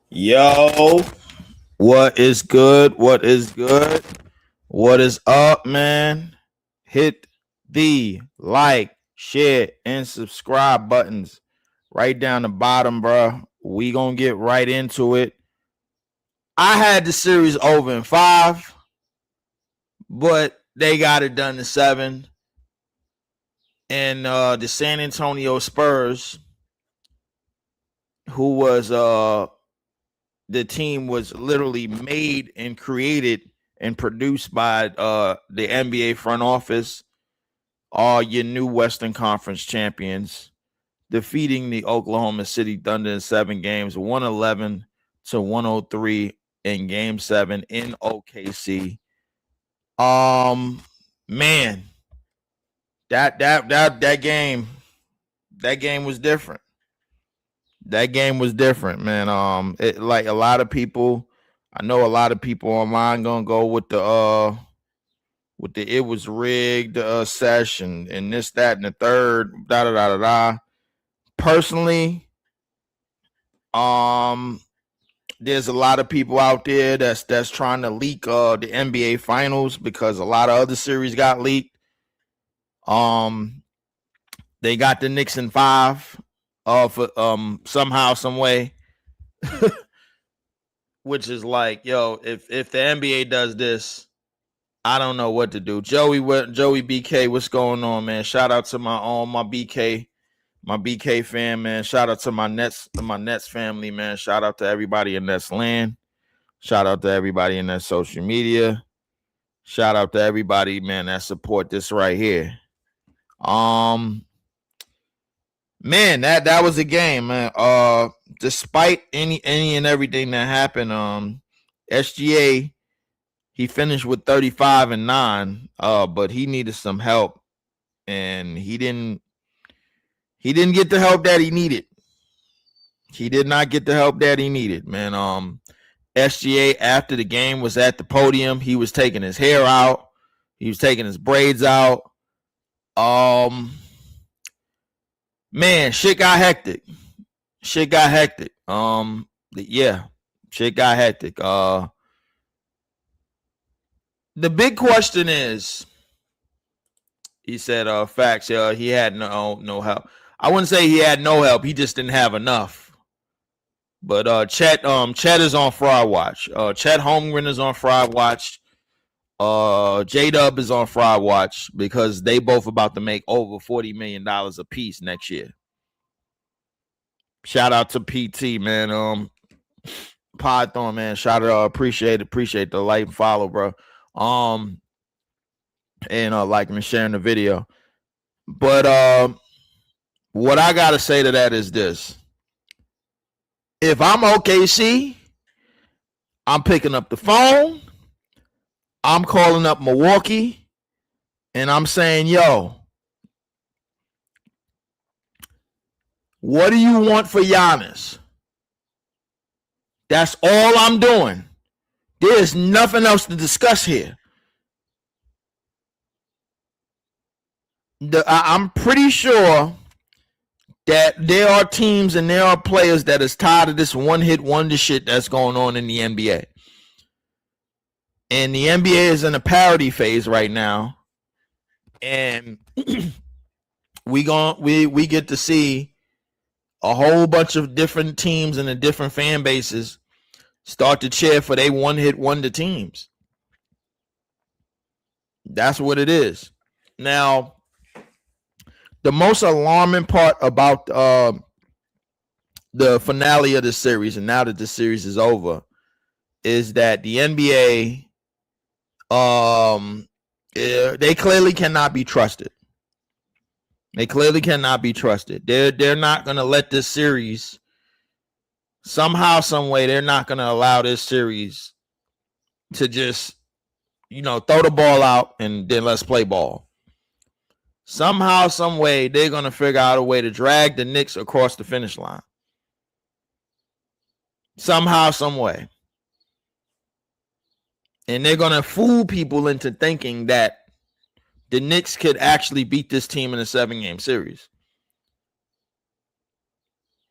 Yo, what is good? What is good? What is up, man? Hit the like, share, and subscribe buttons right down the bottom, bro. We gonna get right into it. I had the series over in 5, but they got it done to 7. And the San Antonio Spurs, who was the team was literally made and created and produced by the NBA front office, are your new Western Conference champions, defeating the Oklahoma City Thunder in 7 games, 111-103 in Game 7 in OKC. Man, that game was different. That game was different, man. It, like a lot of people, I know a lot of people online gonna go with the it was rigged session and this, that, and the third, da da da da da. Personally, there's a lot of people out there that's trying to leak the NBA finals because a lot of other series got leaked. They got the Knicks in 5 for somehow, some way. Which is like, yo, if the NBA does this, I don't know what to do. Joey BK, what's going on, man? Shout out to my BK fan, man. Shout out to my Nets family, man. Shout out to everybody in Nets land. Shout out to everybody in that social media. Shout out to everybody, man, that support this right here. Man, that was a game, man. Despite any and everything that happened, SGA, he finished with 35 and 9, but he needed some help, and he didn't get the help that he needed. He did not get the help that he needed, man. SGA, after the game, was at the podium. He was taking his hair out. He was taking his braids out. Man, shit got hectic. Yeah, shit got hectic. The big question is, he said, facts. He had no help. I wouldn't say he had no help. He just didn't have enough. But Chet is on fraud watch. Chet Holmgren is on fraud watch. J-Dub is on fraud watch because they both about to make over $40 million a piece next year. Shout out to PT, man. Python, man. Shout out, appreciate the like and follow, bro. And liking and sharing the video. But what I gotta say to that is this: if I'm OKC, I'm picking up the phone. I'm calling up Milwaukee, and I'm saying, yo, what do you want for Giannis? That's all I'm doing. There's nothing else to discuss here. I'm pretty sure that there are teams and there are players that is tired of this one-hit wonder shit that's going on in the NBA. And the NBA is in a parity phase right now. And we get to see a whole bunch of different teams and the different fan bases start to cheer for their one-hit wonder teams. That's what it is. Now, the most alarming part about the finale of the series, and now that the series is over, is that the NBA, they clearly cannot be trusted. They clearly cannot be trusted. They're not going to let this series, somehow, some way, they're not going to allow this series to just, throw the ball out and then let's play ball. Somehow, some way, they're going to figure out a way to drag the Knicks across the finish line. Somehow, some way. And they're going to fool people into thinking that the Knicks could actually beat this team in a 7-game series.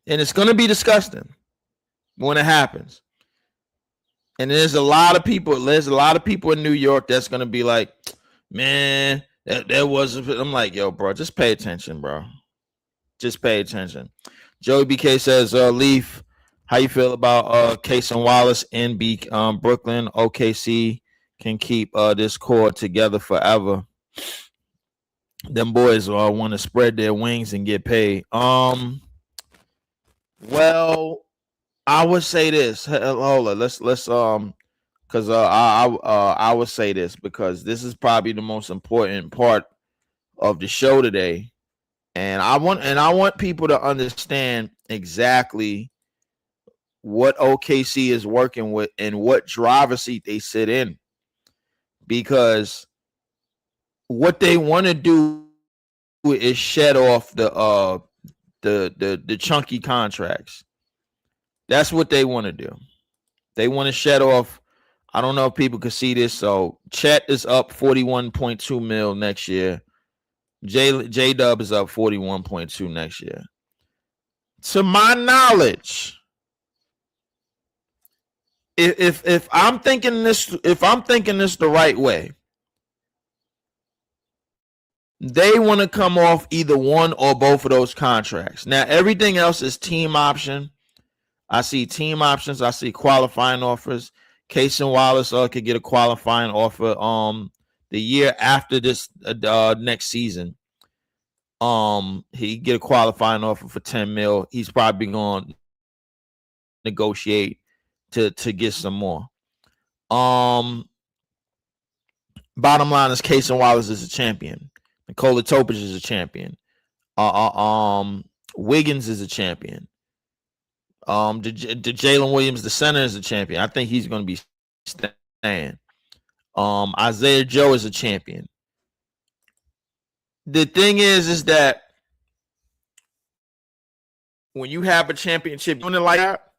And it's going to be disgusting when it happens. And there's a lot of people in New York that's going to be like, man, that wasn't. I'm like, yo, bro, just pay attention, bro. Just pay attention. Joey BK says, Leef, how you feel about Case and Wallace in Brooklyn? OKC can keep this core together forever. Them boys want to spread their wings and get paid. Well, I would say this. Hold on, let's because I would say this because this is probably the most important part of the show today, and I want people to understand exactly what OKC is working with and what driver's seat they sit in, because what they want to do is shed off the chunky contracts. That's what they want to do. They want to shed off. I don't know if people can see this. So Chet is up 41.2 mil next year. J Dub is up 41.2 next year. To my knowledge, if I'm thinking this the right way, they want to come off either one or both of those contracts. Now everything else is team option. I see team options. I see qualifying offers. Case and Wallace could get a qualifying offer the year after this next season. He get a qualifying offer for 10 mil. He's probably going to negotiate to get some more. Bottom line is Case and Wallace is a champion. Nikola Topic is a champion. Wiggins is a champion. The Jalen Williams, the center, is a champion. I think he's going to be staying. Isaiah Joe is a champion. The thing is that when you have a championship unit like that,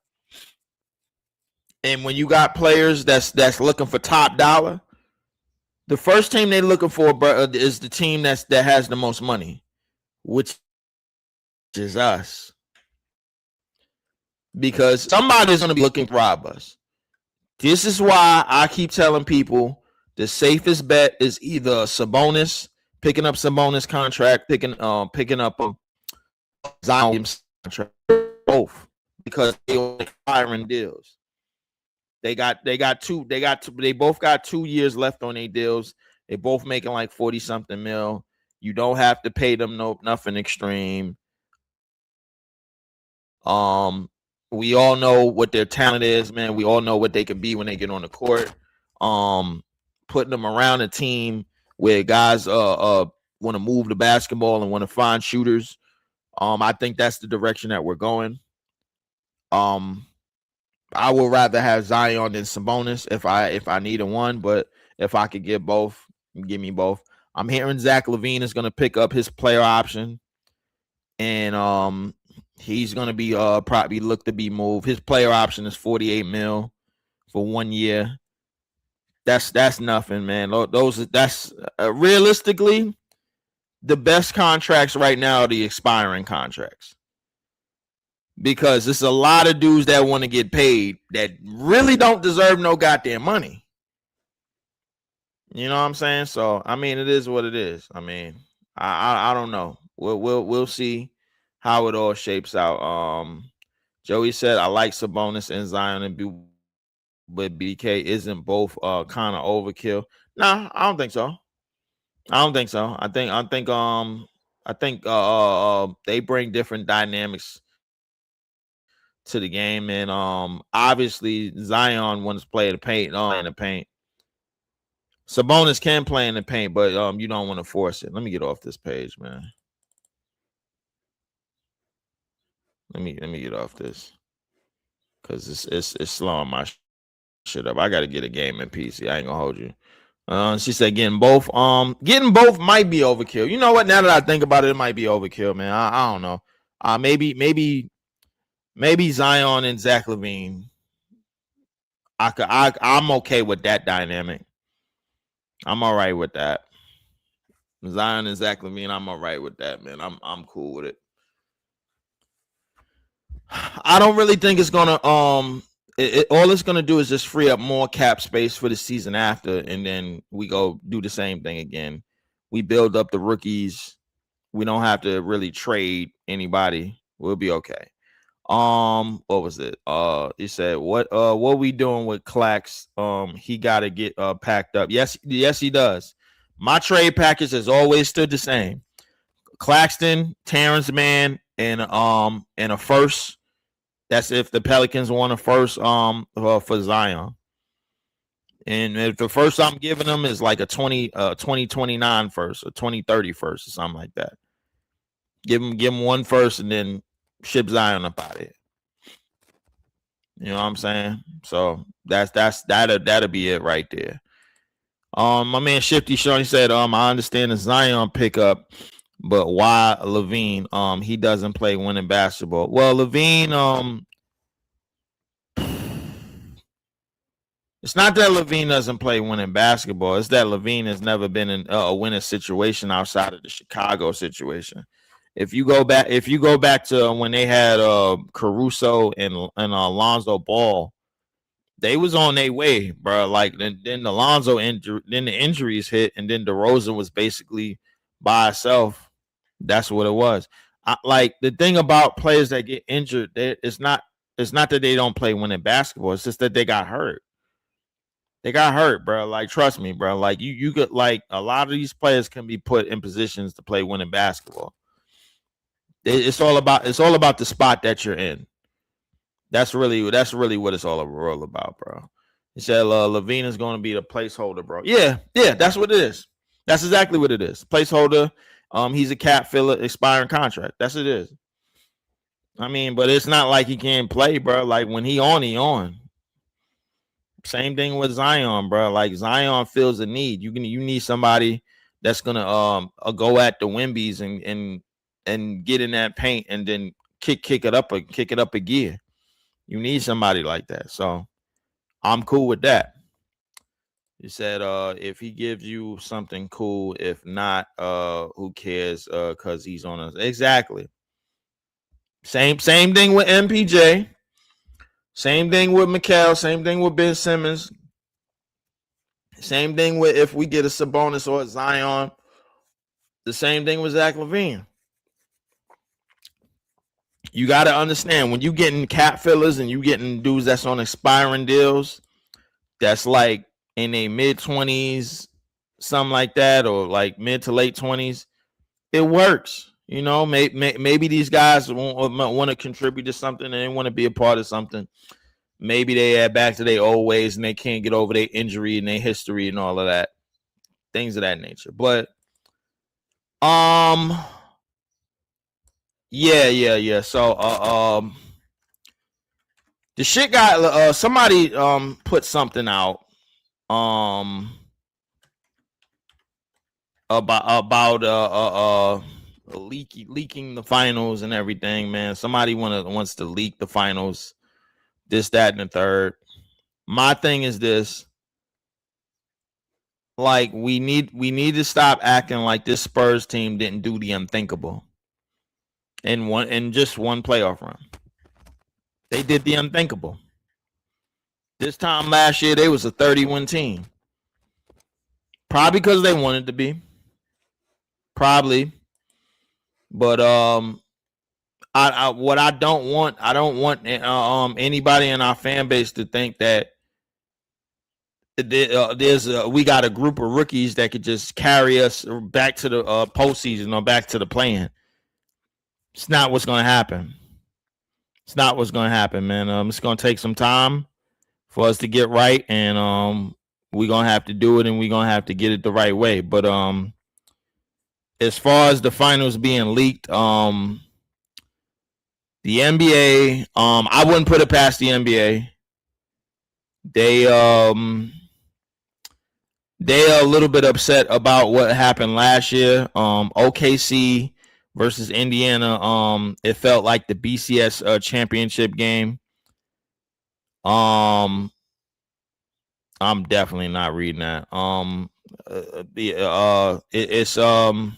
and when you got players that's looking for top dollar, the first team they're looking for is the team that has the most money, which is us. Because somebody's going to be looking to rob us. This is why I keep telling people the safest bet is either Sabonis, picking up Sabonis contract, picking up a Zion's contract, both, because they are expiring deals. They both got 2 years left on their deals. They both making like 40 something mil. You don't have to pay them nothing extreme. We all know what their talent is, man. We all know what they can be when they get on the court. Putting them around a team where guys want to move the basketball and want to find shooters. I think that's the direction that we're going. I would rather have Zion than Sabonis if I needed one, but if I could get both, give me both. I'm hearing Zach LaVine is going to pick up his player option, and he's going to be probably look to be moved. His player option is 48 mil for 1 year. That's nothing, man. That's realistically the best contracts right now are the expiring contracts, because it's a lot of dudes that want to get paid that really don't deserve no goddamn money. You know what I'm saying? So I mean, it is what it is. I mean, I don't know. We'll see how it all shapes out. Joey said, I like Sabonis and Zion, but BK isn't both kind of overkill. Nah, I don't think so. I think they bring different dynamics to the game, and obviously Zion wants to play the paint, in the paint. Sabonis can play in the paint, but you don't want to force it. Let me get off this page, man. Let me get off this because it's slowing my shit up. I got to get a game in PC. I ain't gonna hold you. She said getting both might be overkill. You know what? Now that I think about it, it might be overkill, man. I don't know. Maybe Zion and Zach LaVine. I'm okay with that dynamic. I'm all right with that. Zion and Zach LaVine, I'm all right with that, man. I'm cool with it. I don't really think it's gonna all it's gonna do is just free up more cap space for the season after, and then we go do the same thing again. We build up the rookies. We don't have to really trade anybody. We'll be okay. What was it? He said, what we doing with Clax? He gotta get packed up. Yes, he does. My trade package has always stood the same. Claxton, Terrence Mann, and a first. That's if the Pelicans want a first for Zion. And if the first I'm giving them is like a 2029 first or 2030 first or something like that. Give him one first and then ship Zion up out of it. You know what I'm saying? So that'll be it right there. My man Shifty Sean, he said, I understand the Zion pickup, but why LaVine? He doesn't play winning basketball. Well, LaVine, it's not that LaVine doesn't play winning basketball. It's that LaVine has never been in a winning situation outside of the Chicago situation. If you go back to when they had Caruso and Alonzo Ball, they was on their way, bro. Like then Alonzo then the injuries hit, and then DeRozan was basically by himself. That's what it was. Like the thing about players that get injured, it's not that they don't play winning basketball. It's just that they got hurt. They got hurt, bro. Like trust me, bro. Like you could like a lot of these players can be put in positions to play winning basketball. It's all about the spot that you're in. That's really what it's all about, bro. He said LaVine is going to be the placeholder, bro. Yeah, that's what it is. That's exactly what it is. Placeholder. He's a cap filler, expiring contract. That's what it is. I mean, but it's not like he can't play, bro. Like when he on. Same thing with Zion, bro. Like Zion feels a need. You need somebody that's gonna go at the Wimbies and get in that paint and then kick it up a gear. You need somebody like that. So I'm cool with that. He said if he gives you something cool, if not, who cares? Because he's on us. Exactly. Same thing with MPJ. Same thing with Mikal. Same thing with Ben Simmons. Same thing with if we get a Sabonis or a Zion. The same thing with Zach LaVine. You got to understand when you getting cap fillers and you getting dudes that's on expiring deals, that's like in a mid-20s, something like that, or like mid to late 20s, it works. You know, maybe these guys want to contribute to something and they want to be a part of something. Maybe they add back to their old ways and they can't get over their injury and their history and all of that. Things of that nature. But yeah. So the shit got somebody put something out about leaking the finals and everything, man. Somebody wants to leak the finals, this, that, and the third. My thing is this. Like we need to stop acting like this Spurs team didn't do the unthinkable in just one playoff run. They did the unthinkable. This time last year, they was a 30-win team. Probably because they wanted to be. Probably. But I don't want anybody in our fan base to think that we got a group of rookies that could just carry us back to the postseason or back to the play-in. It's not what's going to happen. It's not what's going to happen, man. It's going to take some time for us to get right, and we're going to have to do it, and we're going to have to get it the right way. But as far as the finals being leaked, the NBA, I wouldn't put it past the NBA. They they are a little bit upset about what happened last year. OKC versus Indiana. It felt like the BCS championship game. I'm definitely not reading that. It's the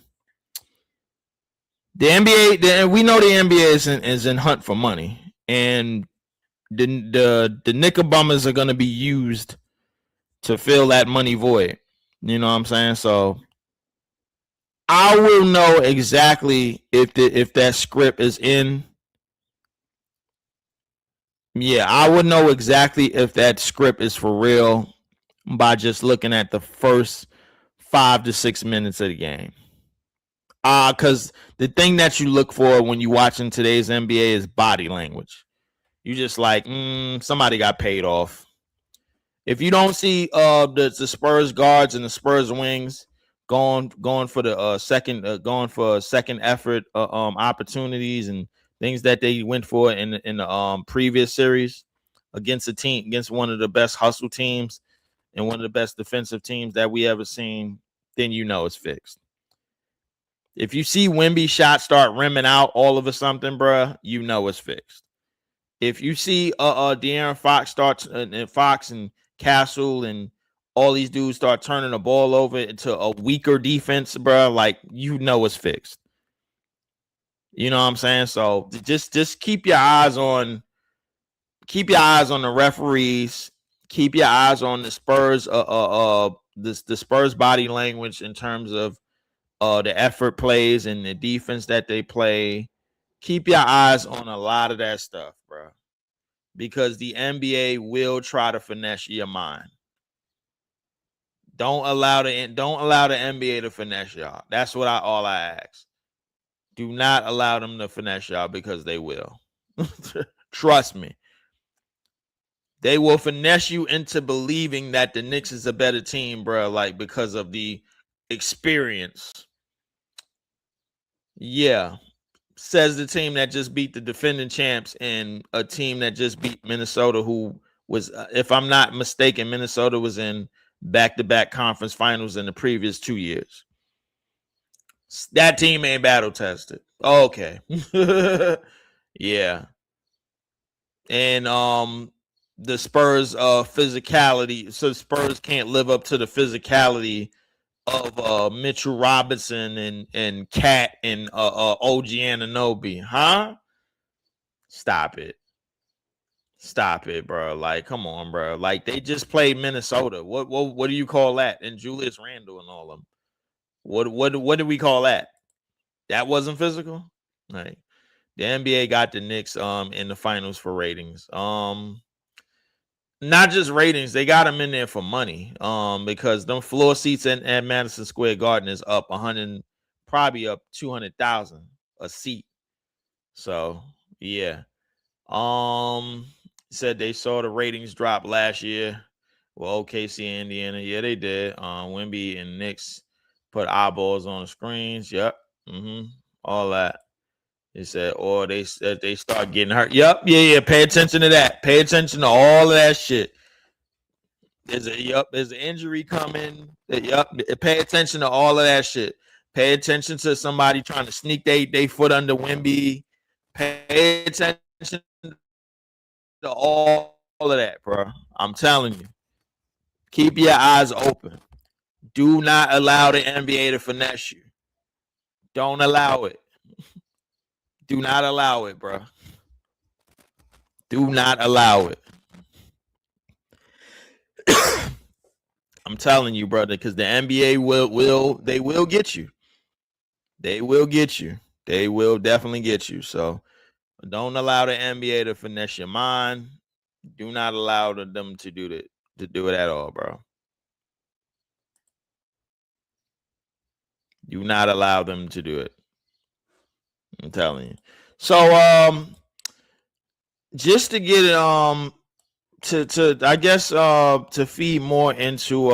NBA. We know the NBA is in hunt for money, and the Knickerbombers are going to be used to fill that money void. You know what I'm saying? So I will know exactly if that script is in. Yeah, I would know exactly if that script is for real by just looking at the first 5 to 6 minutes of the game. Because the thing that you look for when you watching today's NBA is body language. You just like, somebody got paid off. If you don't see the Spurs guards and the Spurs wings going for the going for second effort opportunities and things that they went for in the previous series against a team, against one of the best hustle teams and one of the best defensive teams that we ever seen, then you know it's fixed. If you see Wemby shots start rimming out all of a something, bruh, you know it's fixed. If you see De'Aaron Fox starts and Fox and Castle and all these dudes start turning the ball over into a weaker defense, bro, like you know it's fixed. You know what I'm saying? So just keep your eyes on the referees. Keep your eyes on the Spurs the Spurs body language in terms of the effort plays and the defense that they play. Keep your eyes on a lot of that stuff, bro. Because the NBA will try to finesse your mind. Don't allow the NBA to finesse y'all. That's what all I ask. Do not allow them to finesse y'all because they will. Trust me. They will finesse you into believing that the Knicks is a better team, bro, like because of the experience. Yeah. Says the team that just beat the defending champs and a team that just beat Minnesota, who was, if I'm not mistaken, Minnesota was in back-to-back conference finals in the previous 2 years. That team ain't battle tested. Okay. Yeah. And the Spurs physicality, so Spurs can't live up to the physicality of Mitchell Robinson and Cat and OG Anunoby, huh? Stop it, bro. Like, come on, bro. Like, they just played Minnesota. What do you call that? And Julius Randle and all of them. What do we call that? That wasn't physical. Like, the NBA got the Knicks in the finals for ratings. Not just ratings, they got them in there for money. Because them floor seats at Madison Square Garden is up 100, probably up 200,000 a seat. So yeah. Said they saw the ratings drop last year. Well, OKC and Indiana, yeah, they did. Wemby and Knicks put eyeballs on the screens. Yep. All that. They said, or they said they start getting hurt. Yep. Yeah. Pay attention to that. Pay attention to all of that shit. There's an injury coming. Yep. Pay attention to all of that shit. Pay attention to somebody trying to sneak they foot under Wemby. Pay attention to all of that, bro. I'm telling you. Keep your eyes open. Do not allow the NBA to finesse you. Don't allow it. Do not allow it, bro. Do not allow it. I'm telling you, brother, because the NBA will get you. They will get you. They will definitely get you. So don't allow the NBA to finesse your mind. Do not allow them to do it at all, bro. Do not allow them to do it. I'm telling you. So just to get it to I guess to feed more into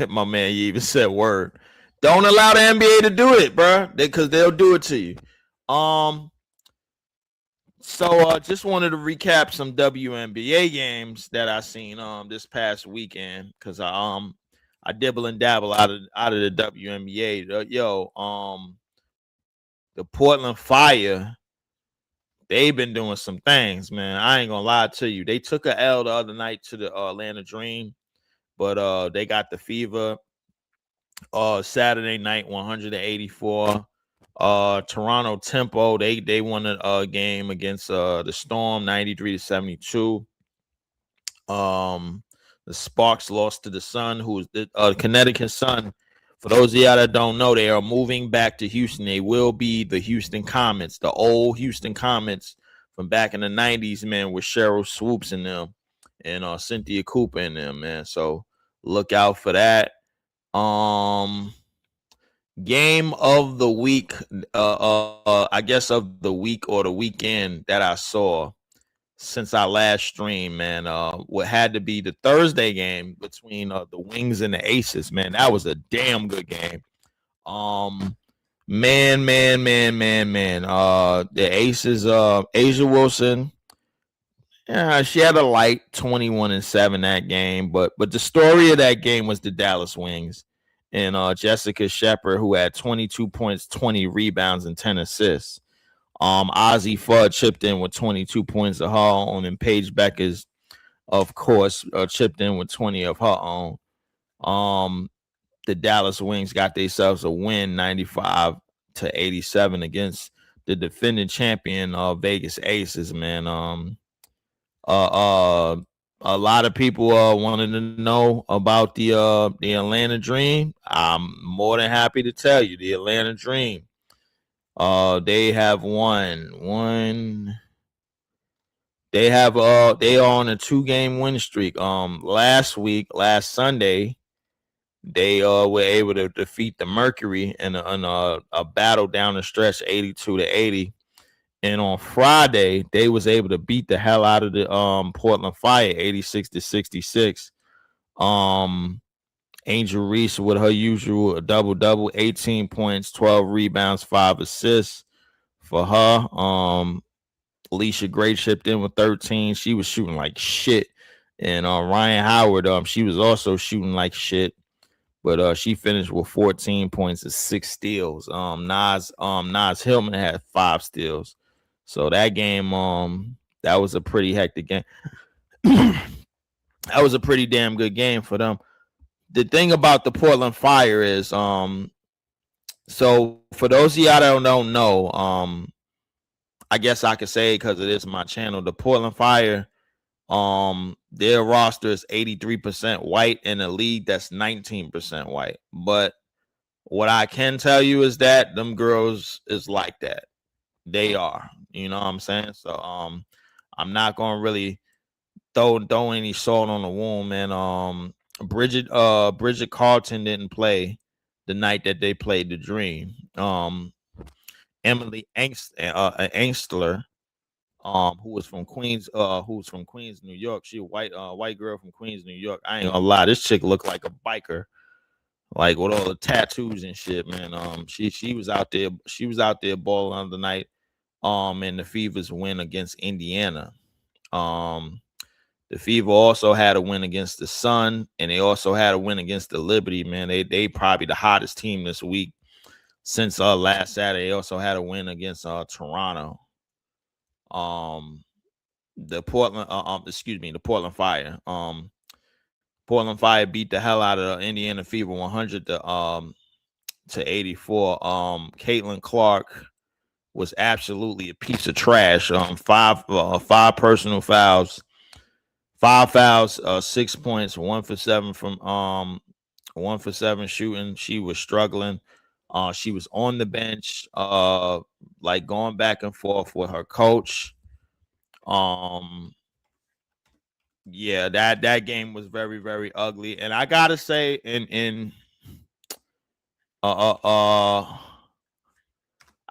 my man, you even said word. Don't allow the NBA to do it, bro, because they'll do it to you. Um, so just wanted to recap some WNBA games that I seen this past weekend because I dibble and dabble out of the WNBA. The Portland Fire, they've been doing some things, man. I ain't gonna lie to you. They took a L the other night to the Atlanta Dream, but they got the Fever Saturday night 184. Toronto Tempo, they won a game against the Storm 93-72. Um, the Sparks lost to the Sun, who's the Connecticut Sun. For those of y'all that don't know, they are moving back to Houston. They will be the Houston Comets, the old Houston Comets from back in the 90s, man, with Cheryl Swoops in them and Cynthia Cooper in them, man. So look out for that. Game of the week, I guess of the week or the weekend that I saw since our last stream, man. What had to be the Thursday game between the Wings and the Aces, man. That was a damn good game. Man. The Aces, Asia Wilson. Yeah, she had a light 21-7 that game, but the story of that game was the Dallas Wings and Jessica Shepard, who had 22 points, 20 rebounds, and 10 assists. Ozzy Fudd chipped in with 22 points of her own, and Paige Beckers, of course, chipped in with 20 of her own. The Dallas Wings got themselves a win, 95-87 against the defending champion, Vegas Aces. Man, a lot of people wanted to know about the Atlanta Dream. I'm more than happy to tell you the Atlanta Dream. They have won. They have they are on a 2-game win streak. Last Sunday, they were able to defeat the Mercury in a battle down the stretch, 82-80. And on Friday, they was able to beat the hell out of the Portland Fire, 86-66. Angel Reese with her usual double, 18 points, 12 rebounds, 5 assists for her. Alicia Gray chipped in with 13. She was shooting like shit. And Ryan Howard, she was also shooting like shit. But she finished with 14 points and 6 steals. Naz Hillman had 5 steals. So that game, that was a pretty hectic game. That was a pretty damn good game for them. The thing about the Portland Fire is, so for those of y'all that don't know, I guess I could say because it is my channel, the Portland Fire, their roster is 83% white in a league that's 19% white. But what I can tell you is that them girls is like that. They are, you know what I'm saying? So I'm not gonna really throw any salt on the wound, man. Bridget Carlton didn't play the night that they played the Dream. Emily Angstler, who was from Queens, New York. She a white girl from Queens, New York. I ain't gonna lie, this chick looked like a biker, like with all the tattoos and shit, man. She was out there, balling on the night. And the Fever's win against Indiana. The Fever also had a win against the Sun, and they also had a win against the Liberty. Man, they probably the hottest team this week since last Saturday. They also had a win against Toronto. The Portland Fire. Portland Fire beat the hell out of the Indiana Fever 100 to 84. Caitlin Clark was absolutely a piece of trash. Five personal fouls, 6 points, 1 for 7 from 1 for 7 shooting. She was struggling. She was on the bench, like going back and forth with her coach. Yeah, that game was very, very ugly. And I gotta say,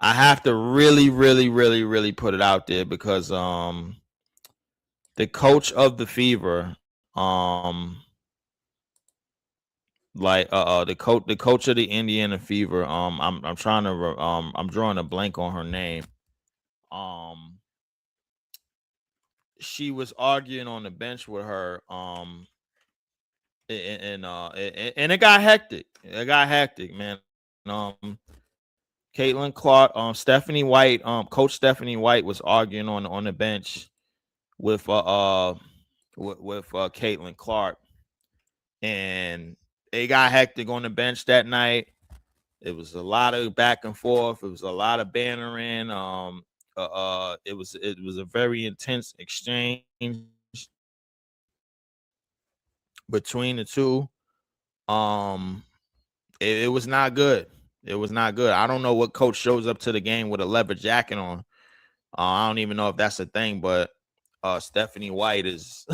I I have to really, really, really, really put it out there because the coach of the Fever, the coach of the Indiana Fever, I'm trying to I'm drawing a blank on her name. Um, she was arguing on the bench with her, and it got hectic. It got hectic, man. Caitlin Clark, Stephanie White, Coach Stephanie White was arguing on the bench with Caitlin Clark, and it got hectic on the bench that night. It was a lot of back and forth. It was a lot of bantering. It was a very intense exchange between the two. It was not good. It was not good. I don't know what coach shows up to the game with a leather jacket on. I don't even know if that's a thing, but Stephanie White is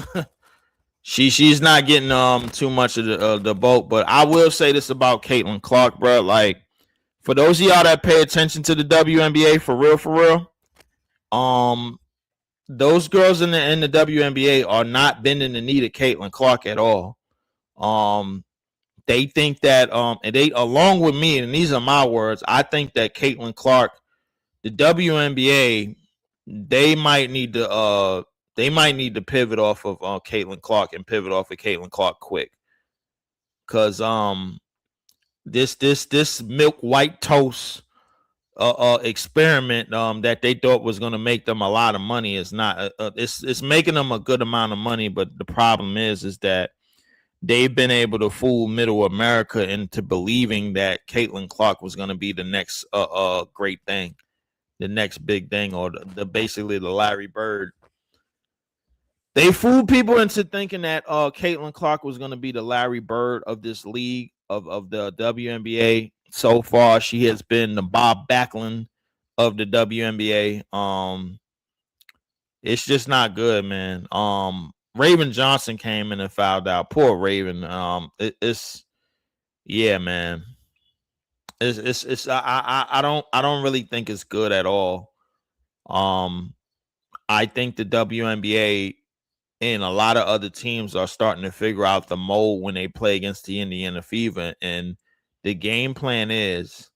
she's not getting too much of the boat. But I will say this about Caitlin Clark, bro. Like, for those of y'all that pay attention to the WNBA for real, those girls in the WNBA are not bending the knee to Caitlin Clark at all. They think that and they, along with me, and these are my words, I think that Caitlin Clark, the WNBA, they might need to pivot off of Caitlin Clark and pivot off of Caitlin Clark quick. Cause this milk white toast experiment that they thought was going to make them a lot of money is not. It's making them a good amount of money, but the problem is that they've been able to fool Middle America into believing that Caitlin Clark was going to be the next great thing, the next big thing, or the basically the Larry Bird. They fooled people into thinking that Caitlin Clark was going to be the Larry Bird of this league, of the WNBA. So far, she has been the Bob Backlund of the WNBA. It's just not good, man. Raven Johnson came in and fouled out. Poor Raven. Yeah, man. I don't really think it's good at all. I think the WNBA and a lot of other teams are starting to figure out the mold when they play against the Indiana Fever, and the game plan is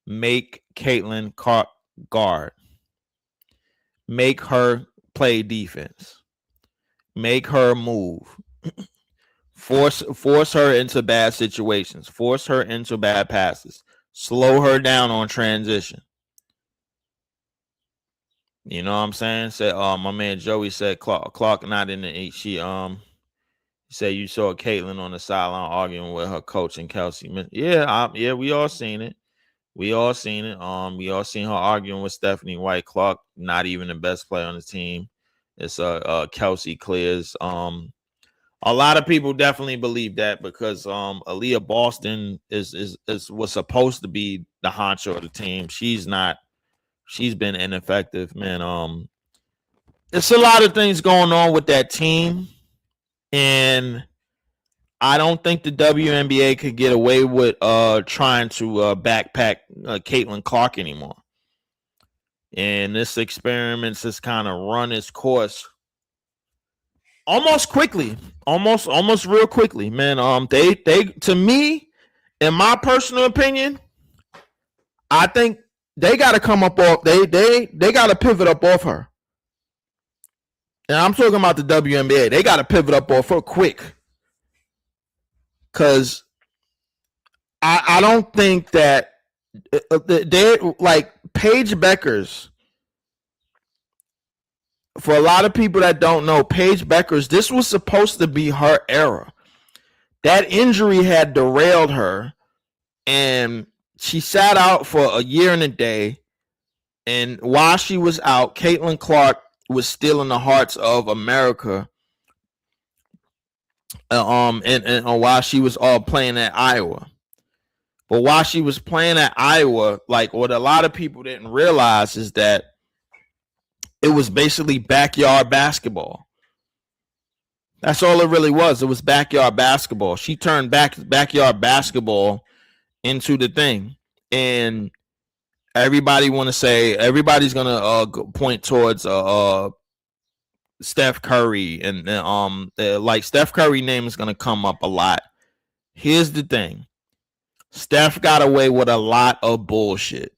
make Caitlin Clark guard, make her play defense, make her move, force her into bad situations, force her into bad passes, slow her down on transition. You know what I'm saying? Said my man Joey said Clark not in the eight. She said you saw Caitlin on the sideline arguing with her coach and Kelsey. Yeah, we all seen it. We all seen it. We all seen her arguing with Stephanie White. Clark, not even the best player on the team. It's Kelsey clears. A lot of people definitely believe that because Aaliyah Boston is was supposed to be the honcho of the team. She's not. She's been ineffective, man. It's a lot of things going on with that team, and I don't think the WNBA could get away with trying to backpack Caitlin Clark anymore. And this experiment has kind of run its course almost quickly, almost real quickly, man. They to me, in my personal opinion, I think they got to come up off. They got to pivot up off her. And I'm talking about the WNBA. They got to pivot up off her quick. Because I don't think that they're like Paige Beckers. For a lot of people that don't know, Paige Beckers, this was supposed to be her era. That injury had derailed her, and she sat out for a year and a day. And while she was out, Caitlin Clark was still in the hearts of America. And while she was all playing at Iowa. But while she was playing at Iowa, like what a lot of people didn't realize is that it was basically backyard basketball. That's all it really was. It was backyard basketball. She turned backyard basketball into the thing. And everybody's gonna point towards Steph Curry, and like Steph Curry name is gonna come up a lot. Here's the thing. Steph got away with a lot of bullshit.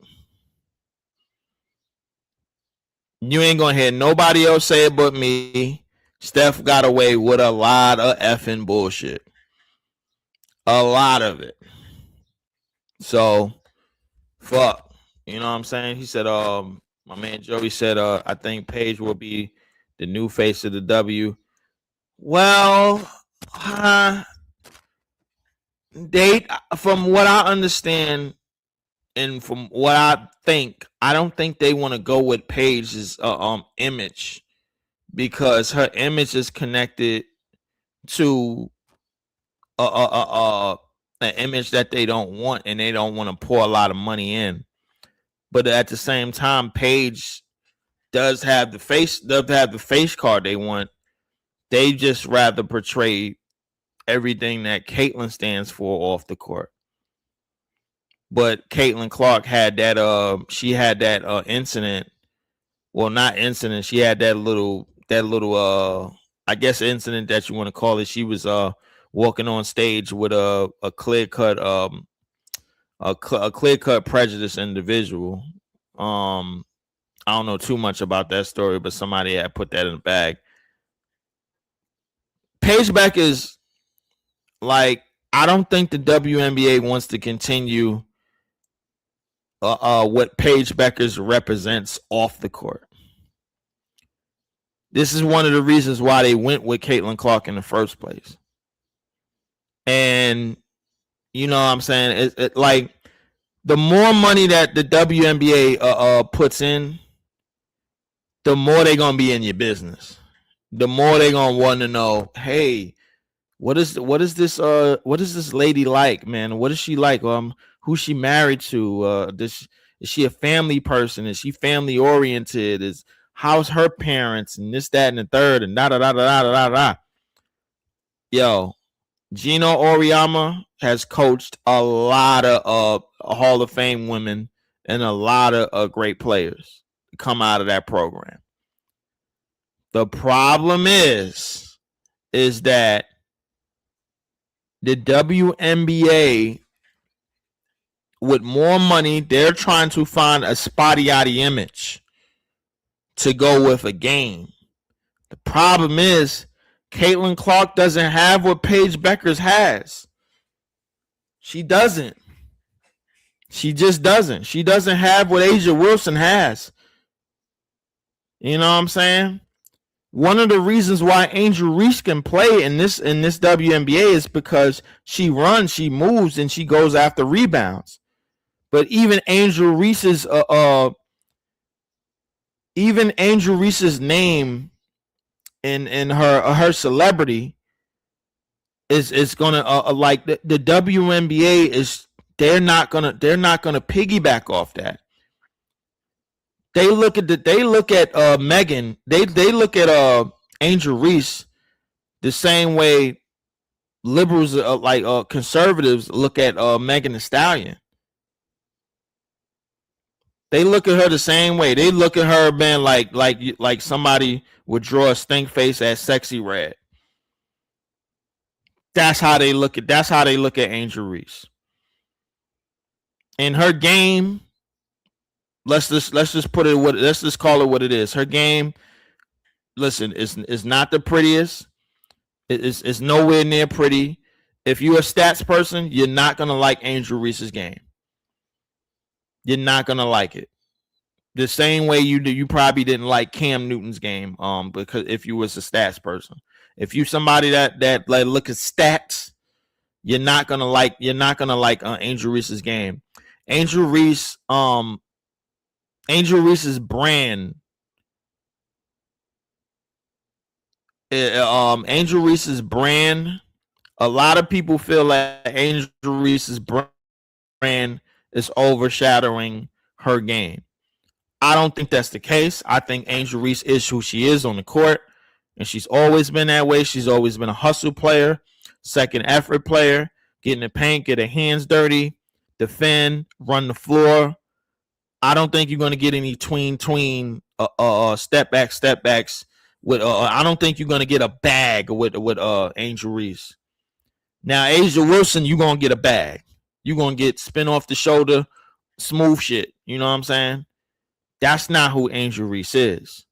You ain't gonna hear nobody else say it but me. Steph got away with a lot of effing bullshit. A lot of it. So, fuck. You know what I'm saying? He said, my man Joey said, I think Paige will be the new face of the W. Well, from what I understand and from what I think, I don't think they want to go with Paige's image, because her image is connected to an image that they don't want, and they don't want to pour a lot of money in. But at the same time, Paige does have the face card they want. They just rather portray everything that Caitlyn stands for off the court. But Caitlyn Clark had that she had that incident. Well, not incident. She had that little I guess incident that you want to call it. She was walking on stage with a clear cut prejudice individual. I don't know too much about that story, but somebody had put that in the bag. Paige Beck is like, I don't think the WNBA wants to continue what Paige Beckers represents off the court. This is one of the reasons why they went with Caitlyn Clark in the first place. And you know what I'm saying? It like, the more money that the WNBA puts in, the more they're gonna be in your business. The more they're gonna want to know, hey, what is this lady like, man? What is she like? Who's she married to? Is she a family person? Is she family oriented? How's her parents, and this, that, and the third, and da da da da da da da. Yo, Gino Auriemma has coached a lot of Hall of Fame women and a lot of great players come out of that program. The problem is that the WNBA, with more money, they're trying to find a spotty-yotty image to go with a game. The problem is Caitlyn Clark doesn't have what Paige Beckers has. She doesn't. She just doesn't. She doesn't have what A'ja Wilson has. You know what I'm saying? One of the reasons why Angel Reese can play in this WNBA is because she runs, she moves, and she goes after rebounds. But even Angel Reese's name and her celebrity is gonna like the WNBA is, they're not gonna piggyback off that. They look at Megan. They look at Angel Reese the same way liberals conservatives look at Megan Thee Stallion. They look at her the same way. They look at her, man, like somebody would draw a stink face at Sexy Red. That's how they look at Angel Reese. In her game, let's just call it what it is. Her game, listen, is not the prettiest. It's nowhere near pretty. If you're a stats person, you're not gonna like Angel Reese's game. You're not gonna like it. The same way you probably didn't like Cam Newton's game, because if you was a stats person. If you somebody that like look at stats, you're not gonna like Angel Reese's game. Angel Reese's brand. Angel Reese's brand. A lot of people feel like Angel Reese's brand is overshadowing her game. I don't think that's the case. I think Angel Reese is who she is on the court, and she's always been that way. She's always been a hustle player, second effort player, get in the paint, get her hands dirty, defend, run the floor. I don't think you're going to get any step backs with. I don't think you're going to get a bag with Angel Reese. Now, Asia Wilson, you're going to get a bag. You're going to get spin off the shoulder, smooth shit. You know what I'm saying? That's not who Angel Reese is.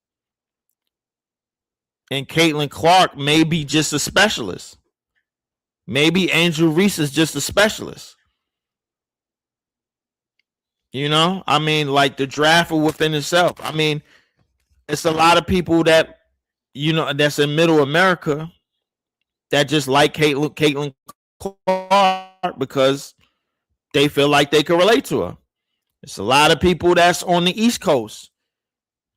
And Caitlin Clark may be just a specialist. Maybe Angel Reese is just a specialist. You know, I mean, like the draft within itself. I mean, it's a lot of people that, you know, that's in middle America that just like Caitlin Clark because they feel like they can relate to her. It's a lot of people that's on the East Coast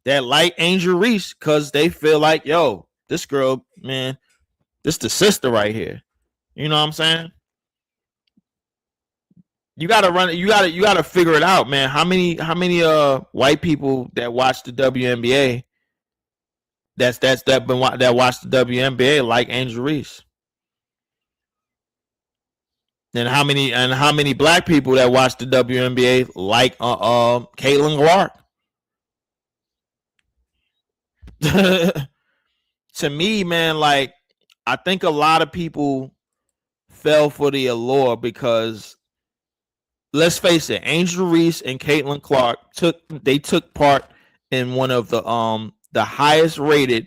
that like Angel Reese because they feel like, yo, this girl, man, this the sister right here. You know what I'm saying? You gotta run. You gotta figure it out, man. How many white people that watch the WNBA that watch the WNBA like Angel Reese? And how many black people that watch the WNBA like Caitlin Clark? To me, man, like I think a lot of people fell for the allure because let's face it, Angel Reese and Caitlin Clark took part in one of the highest rated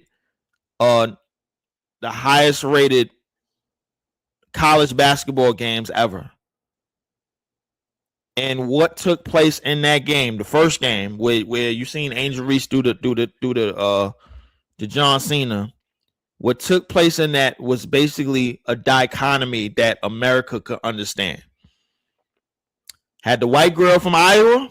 college basketball games ever. And what took place in that game, the first game, where you seen Angel Reese do the John Cena, what took place in that was basically a dichotomy that America could understand. Had the white girl from Iowa,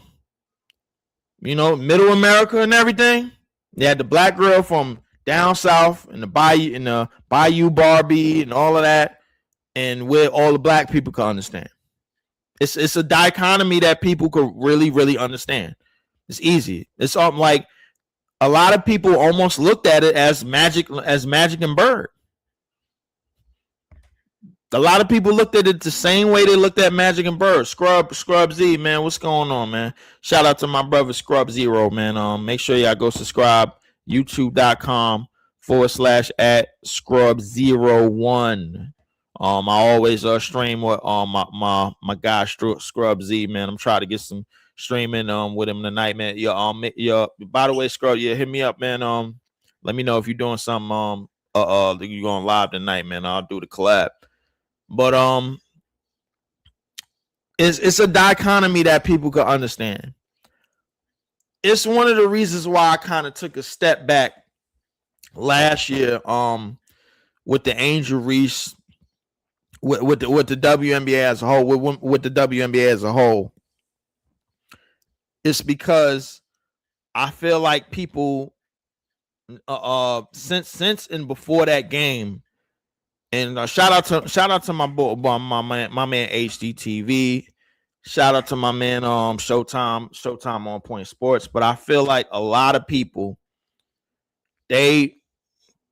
you know, middle America and everything. They had the black girl from down south and the Bayou Barbie and all of that, and where all the black people can understand. It's a dichotomy that people could really, really understand. It's easy. It's something like a lot of people almost looked at it as Magic and Bird. A lot of people looked at it the same way they looked at Magic and Bird. Scrub Z, man, what's going on, man? Shout out to my brother Scrub Zero, man. Make sure y'all go subscribe. YouTube.com/@Scrub01. I always stream with my guy Scrub Z, man. I'm trying to get some streaming with him tonight, man. Yeah. By the way, Scrub, yeah, hit me up, man. Let me know if you're doing something. You going live tonight, man. I'll do the collab. But it's a dichotomy that people could understand. It's one of the reasons why I kind of took a step back last year with the Angel Reese with the WNBA as a whole, with the WNBA as a whole. It's because I feel like people since and before that game, and shout out to my man HDTV. Shout out to my man Showtime on Point Sports. But I feel like a lot of people they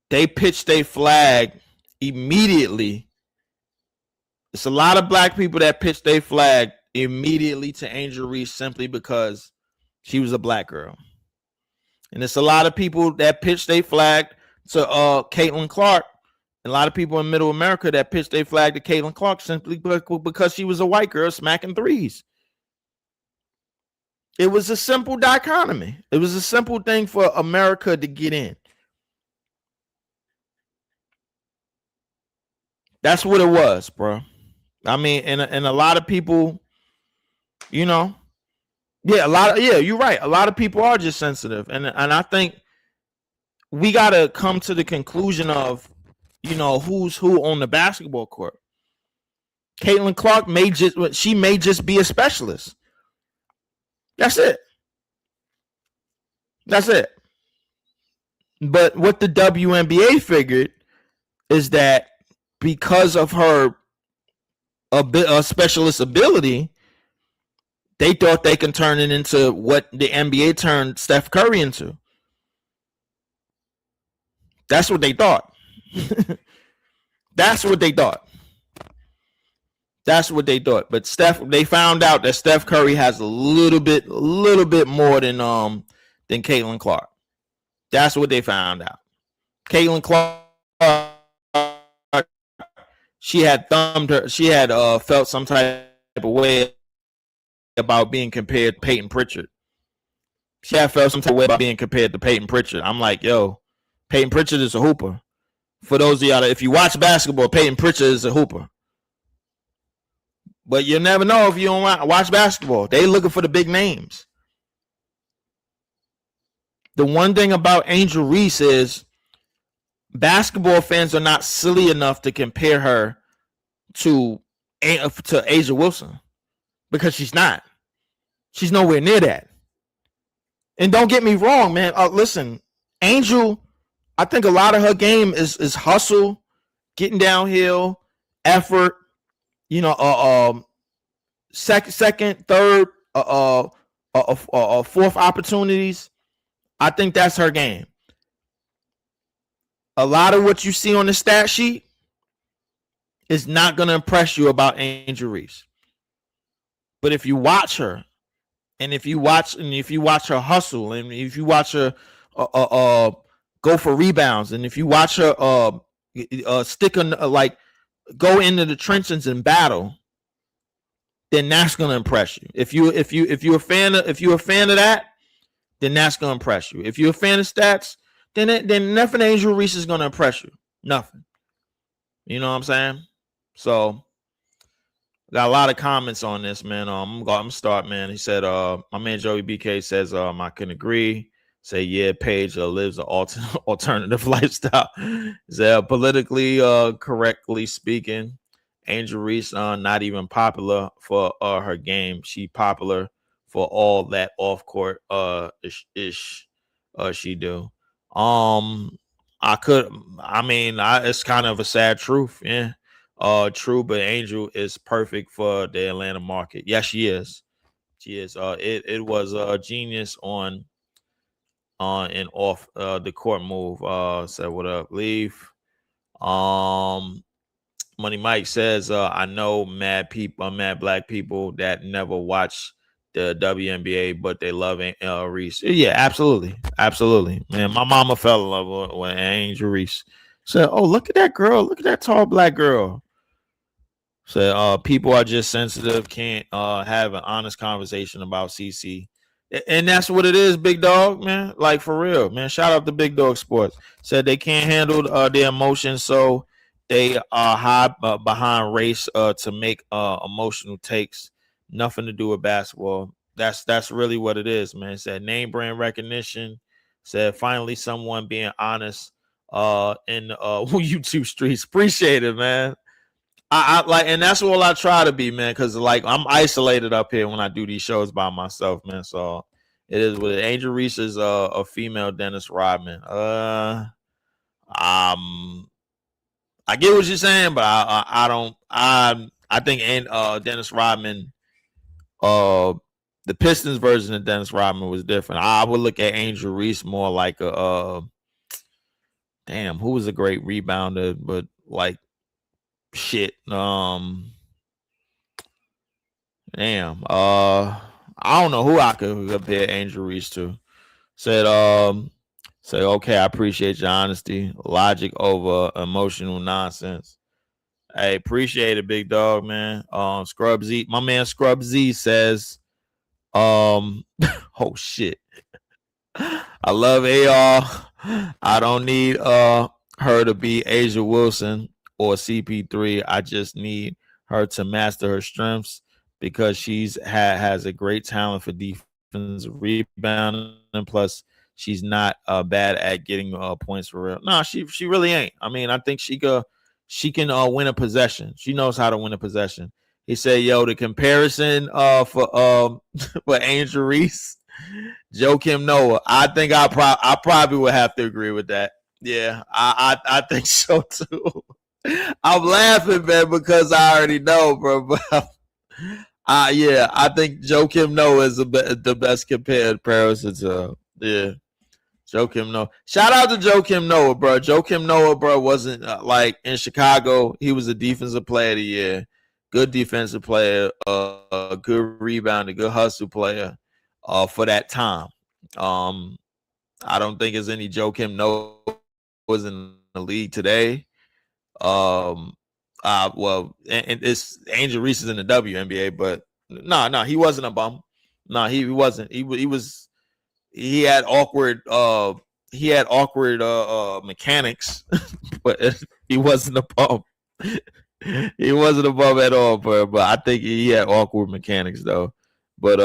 pitched their flag immediately. It's a lot of black people that pitched their flag immediately to Angel Reese simply because she was a black girl. And it's a lot of people that pitched their flag to Caitlin Clark. And a lot of people in middle America that pitched their flag to Caitlin Clark simply because she was a white girl smacking threes. It was a simple dichotomy. It was a simple thing for America to get in. That's what it was, bro. I mean, and a lot of people, you know, you're right. A lot of people are just sensitive. And I think we got to come to the conclusion of, you know, who's who on the basketball court. Caitlin Clark may just be a specialist. That's it. But what the WNBA figured is that because of her a specialist ability, they thought they can turn it into what the NBA turned Steph Curry into. That's what they thought. That's what they thought. That's what they thought. But they found out that Steph Curry has a little bit more than Caitlin Clark. That's what they found out. Caitlin Clark, she had felt some type of way about being compared to Peyton Pritchard. She had felt some type of way about being compared to Peyton Pritchard. I'm like, yo, Peyton Pritchard is a hooper. For those of y'all, if you watch basketball, Peyton Pritchard is a hooper. But you'll never know if you don't watch basketball. They looking for the big names. The one thing about Angel Reese is basketball fans are not silly enough to compare her to A'ja Wilson, because she's not. She's nowhere near that. And don't get me wrong, man. Listen, Angel, I think a lot of her game is hustle, getting downhill, effort. Second, third, fourth opportunities. I think that's her game. A lot of what you see on the stat sheet is not going to impress you about Angel Reese. But if you watch her, and if you watch her hustle, and if you watch her go for rebounds, and if you watch her go into the trenches and battle, then that's going to impress you. If you're a fan of that, then that's going to impress you. If you're a fan of stats, then nothing Angel Reese is going to impress you. Nothing. You know what I'm saying? So got a lot of comments on this, man. I'm gonna start, man. He said, my man Joey BK says, I can agree. Say, yeah, Paige lives an alternative lifestyle. He said, politically correctly speaking, Angel Reese not even popular for her game. She popular for all that off court ish she do. It's kind of a sad truth, yeah. True, but Angel is perfect for the Atlanta market. Yes, she is. She is. It was a genius on and off the court move. Said what up, Leaf. Money Mike says, I know mad black people that never watch the WNBA, but they love Reese. Yeah, absolutely. Man, my mama fell in love with Angel Reese. Said, oh, look at that girl. Look at that tall black girl. So people are just sensitive, can't have an honest conversation about CC. And that's what it is, Big Dog, man. Like, for real, man. Shout out to Big Dog Sports. Said they can't handle their emotions, so they hide behind race to make emotional takes. Nothing to do with basketball. That's really what it is, man. Said name brand recognition. Said finally someone being honest in YouTube streets. Appreciate it, man. I like, and that's all I try to be, man, because like I'm isolated up here when I do these shows by myself, man. So it is what it. Angel Reese is a female Dennis Rodman. I get what you're saying, but I don't. I think Dennis Rodman, the Pistons version of Dennis Rodman was different. I would look at Angel Reese more like a damn, who was a great rebounder, but like. Shit. Damn. I don't know who I could compare Angel Reese to. Said, okay, I appreciate your honesty. Logic over emotional nonsense. Hey, appreciate it, Big Dog, man. Scrub Z, my man Scrub Z says, oh shit. I love AR. I don't need her to be A'ja Wilson or CP3. I just need her to master her strengths because she's has a great talent for defensive rebounding, and plus she's not bad at getting points for real. No, she really ain't. I mean, I think she can win a possession. She knows how to win a possession. He said, "Yo, the comparison for Angel Reese, Joakim Noah. I think I probably would have to agree with that. Yeah, I think so too." I'm laughing, man, because I already know, bro. But yeah, I think Joakim Noah is the best comparison to yeah. Joakim Noah. Shout out to Joakim Noah, bro. Joakim Noah, bro, wasn't like in Chicago. He was a defensive player of the year. good defensive player, a good rebounder, good hustle player for that time. I don't think there's any Joakim Noah was in the league today. Well, and it's Angel Reese is in the WNBA, but no, he wasn't a bum. No, he wasn't. He had awkward mechanics, but he wasn't a bum. He wasn't a bum at all, but I think he had awkward mechanics though. But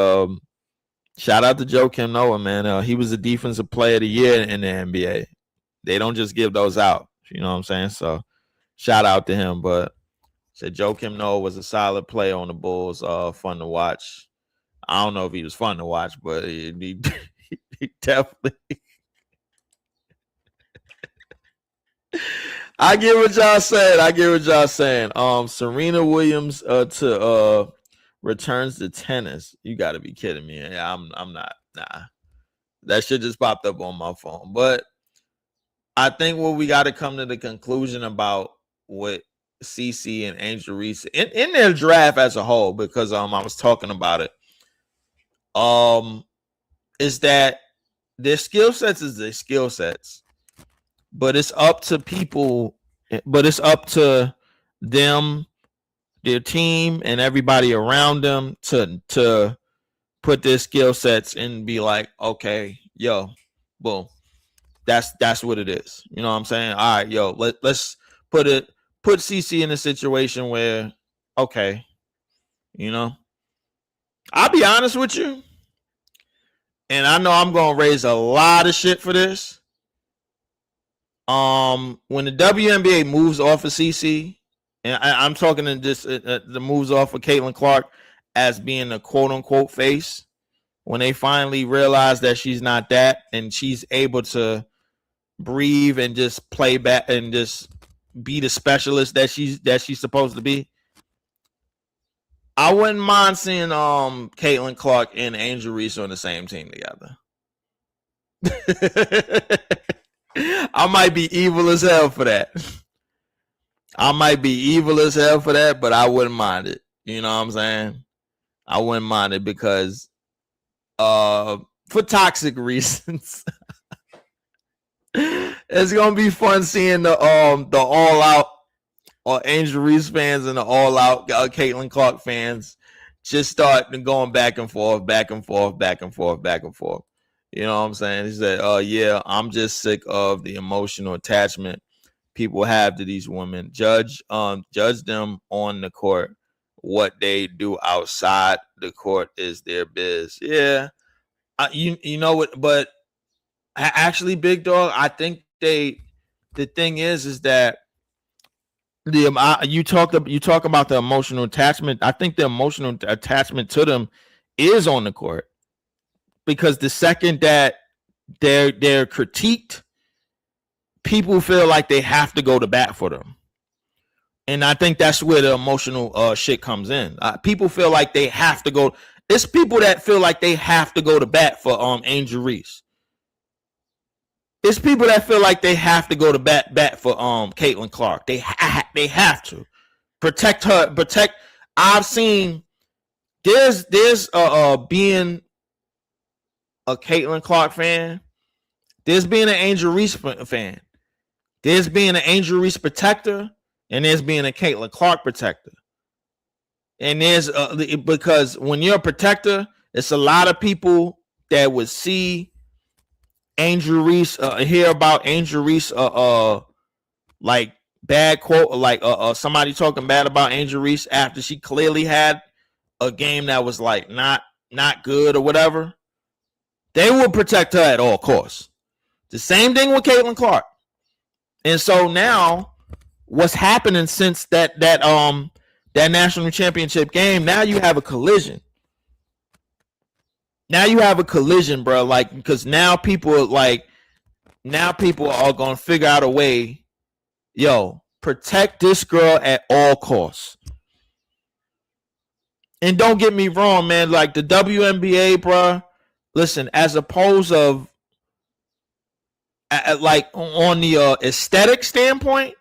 shout out to Joakim Noah, man. He was the defensive player of the year in the NBA. They don't just give those out. You know what I'm saying? So shout out to him. But said Joakim Noah was a solid player on the Bulls. Fun to watch. I don't know if he was fun to watch, but he definitely. I get what y'all saying. Serena Williams returns to tennis. You got to be kidding me. Yeah, I'm not. Nah, that shit just popped up on my phone. But I think what we got to come to the conclusion about what CC and Angel Reese in their draft as a whole, because I was talking about it. Is that their skill sets is their skill sets. But it's up to people, but it's up to them, their team, and everybody around them to put their skill sets and be like, okay, yo, boom. That's what it is. You know what I'm saying? All right, yo, let's put CC in a situation where, okay, you know, I'll be honest with you, and I know I'm gonna raise a lot of shit for this. When the WNBA moves off of CC, and I'm talking in this the moves off of Caitlin Clark as being a quote unquote face, when they finally realize that she's not that and she's able to breathe and just play back and just be the specialist that she's supposed to be, I wouldn't mind seeing Caitlin Clark and Angel Reese on the same team together. I might be evil as hell for that. But I wouldn't mind it. You know what I'm saying? I wouldn't mind it because for toxic reasons. It's gonna be fun seeing the all out Angel Reese fans and the all out Caitlin Clark fans just start going back and forth. You know what I'm saying? He said, yeah, I'm just sick of the emotional attachment people have to these women. Judge them on the court. What they do outside the court is their biz. Yeah. You know what, but actually, Big Dog, I think the thing is that you talk about the emotional attachment. I think the emotional attachment to them is on the court. Because the second that they're critiqued, people feel like they have to go to bat for them. And I think that's where the emotional shit comes in. People feel like they have to go. It's people that feel like they have to go to bat for Angel Reese. It's people that feel like they have to go to bat for Caitlin Clark. They have to protect her. I've seen there's being a Caitlin Clark fan, there's being an Angel Reese fan, there's being an Angel Reese protector, and there's being a Caitlin Clark protector. And there's because when you're a protector, it's a lot of people that would see Angel Reese, hear about Angel Reese, like bad quote, like somebody talking bad about Angel Reese after she clearly had a game that was like not good or whatever. They will protect her at all costs. The same thing with Caitlin Clark. And so now, what's happening since that national championship game? Now you have a collision. Bro. Like, because now people are gonna figure out a way. Yo, protect this girl at all costs. And don't get me wrong, man. Like the WNBA, bro. Listen, as opposed of like on the aesthetic standpoint,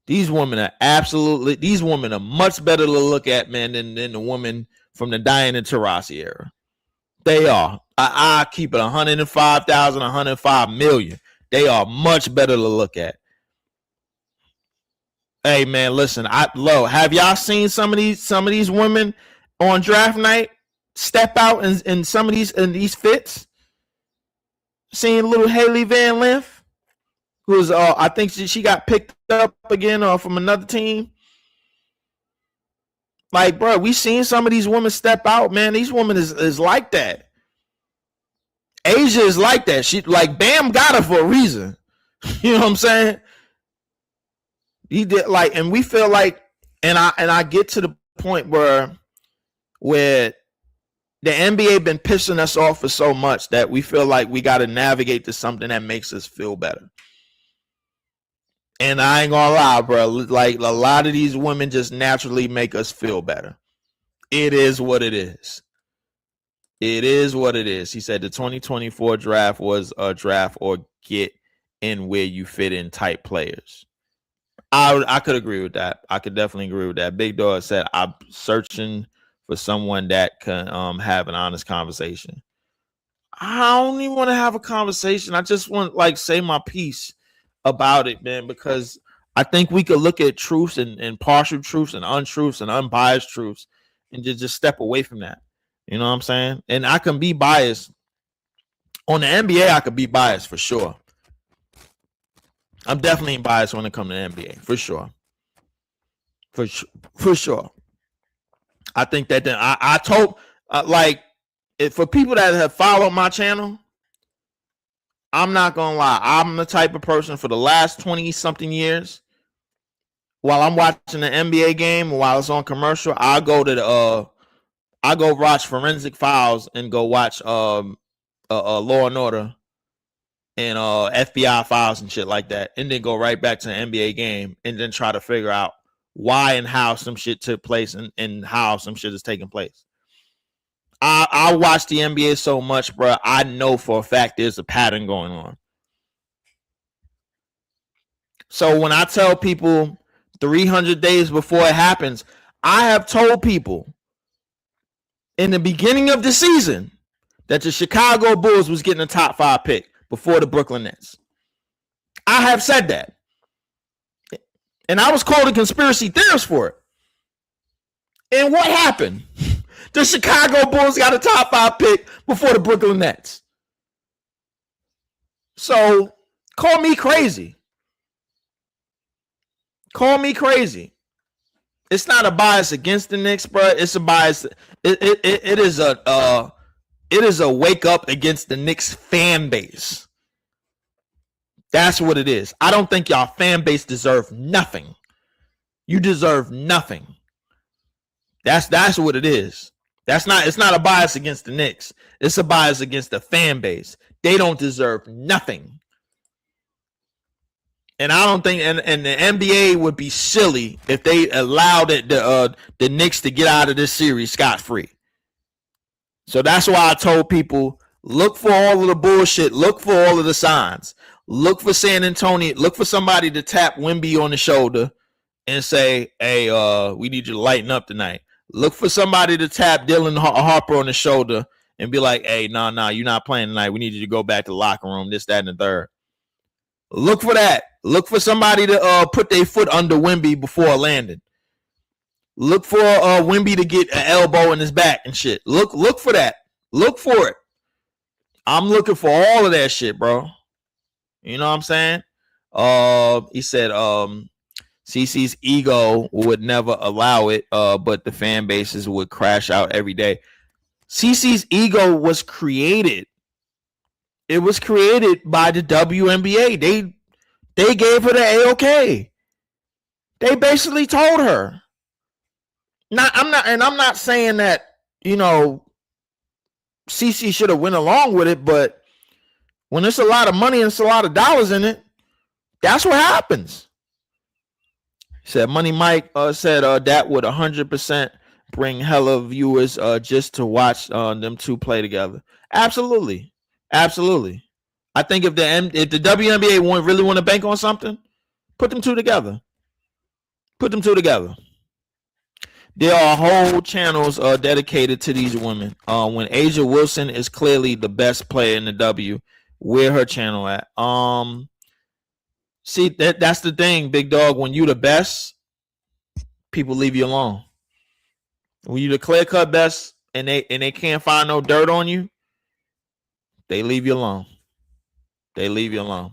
These women are much better to look at, man, than the woman from the Diana Taurasi era. They are. I keep it 105,000, 105 million. They are much better to look at. Hey man, listen, have y'all seen some of these women on draft night step out in some of these fits? Seen little Haley Van Leef, who's I think she got picked up again from another team. Like, bro, we seen some of these women step out, man. These women is like that. Asia is like that. She like Bam got her for a reason. You know what I'm saying? He did like, and we feel like, and I get to the point where the NBA been pissing us off for so much that we feel like we got to navigate to something that makes us feel better. And I ain't gonna lie, bro. Like a lot of these women just naturally make us feel better. It is what it is. It is what it is. He said the 2024 draft was a draft or get in where you fit in type players. I could agree with that. I could definitely agree with that. Big Dog said, I'm searching for someone that can have an honest conversation. I don't even want to have a conversation. I just want like say my piece about it, man, because I think we could look at truths and partial truths and untruths and unbiased truths and just step away from that. You know what I'm saying? And I can be biased. On the NBA, I could be biased for sure. I'm definitely biased when it comes to NBA, for sure. For sure. I think that then I told for people that have followed my channel, I'm not gonna lie. I'm the type of person for the last 20 something years, while I'm watching the NBA game, while it's on commercial, I go watch Forensic Files and go watch Law and Order and FBI Files and shit like that, and then go right back to the NBA game and then try to figure out why and how some shit took place and how some shit is taking place. I watch the NBA so much, bro. I know for a fact there's a pattern going on. So when I tell people 300 days before it happens, I have told people in the beginning of the season that the Chicago Bulls was getting a top 5 pick before the Brooklyn Nets. I have said that. And I was called a conspiracy theorist for it. And what happened? The Chicago Bulls got a top 5 pick before the Brooklyn Nets. So call me crazy. Call me crazy. It's not a bias against the Knicks, bro. It's a bias. It is a wake up against the Knicks fan base. That's what it is. I don't think y'all fan base deserve nothing. You deserve nothing. That's what it is. It's not a bias against the Knicks. It's a bias against the fan base. They don't deserve nothing. And I don't think, and the NBA would be silly if they allowed the Knicks to get out of this series scot-free. So that's why I told people, look for all of the bullshit. Look for all of the signs. Look for San Antonio. Look for somebody to tap Wemby on the shoulder and say, hey, we need you to lighten up tonight. Look for somebody to tap Dylan Harper on the shoulder and be like, hey, nah, you're not playing tonight. We need you to go back to the locker room, this, that, and the third. Look for that. Look for somebody to put their foot under Wemby before landing. Look for Wemby to get an elbow in his back and shit. Look for that. Look for it. I'm looking for all of that shit, bro. You know what I'm saying? He said CC's ego would never allow it, but the fan bases would crash out every day. CC's ego was created. It was created by the WNBA. They gave her the A-OK. They basically told her. I'm not saying that, you know, CC should have went along with it, but when there's a lot of money and it's a lot of dollars in it, that's what happens. He said, Money Mike said that would 100% bring hella viewers just to watch them two play together. Absolutely. I think if the WNBA really want to bank on something, put them two together. Put them two together. There are whole channels dedicated to these women. When Asia Wilson is clearly the best player in the W, where her channel at? See, that's the thing, big dog. When you the best, people leave you alone. When you the clear cut best and they can't find no dirt on you, they leave you alone. They leave you alone.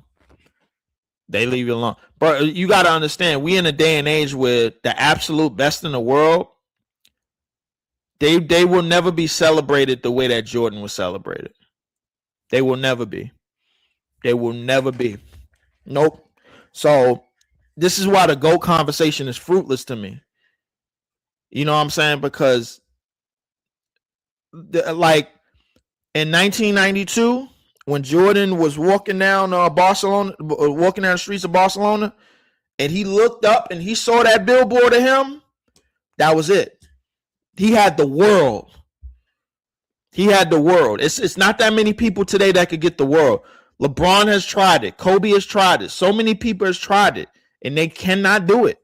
They leave you alone. But you got to understand, we in a day and age where the absolute best in the world, they will never be celebrated the way that Jordan was celebrated. They will never be. They will never be. Nope. So this is why the GOAT conversation is fruitless to me. You know what I'm saying? Because like in 1992, when Jordan was walking down Barcelona, walking down the streets of Barcelona, and he looked up and he saw that billboard of him, that was it. He had the world. He had the world. It's not that many people today that could get the world. LeBron has tried it. Kobe has tried it. So many people has tried it, and they cannot do it.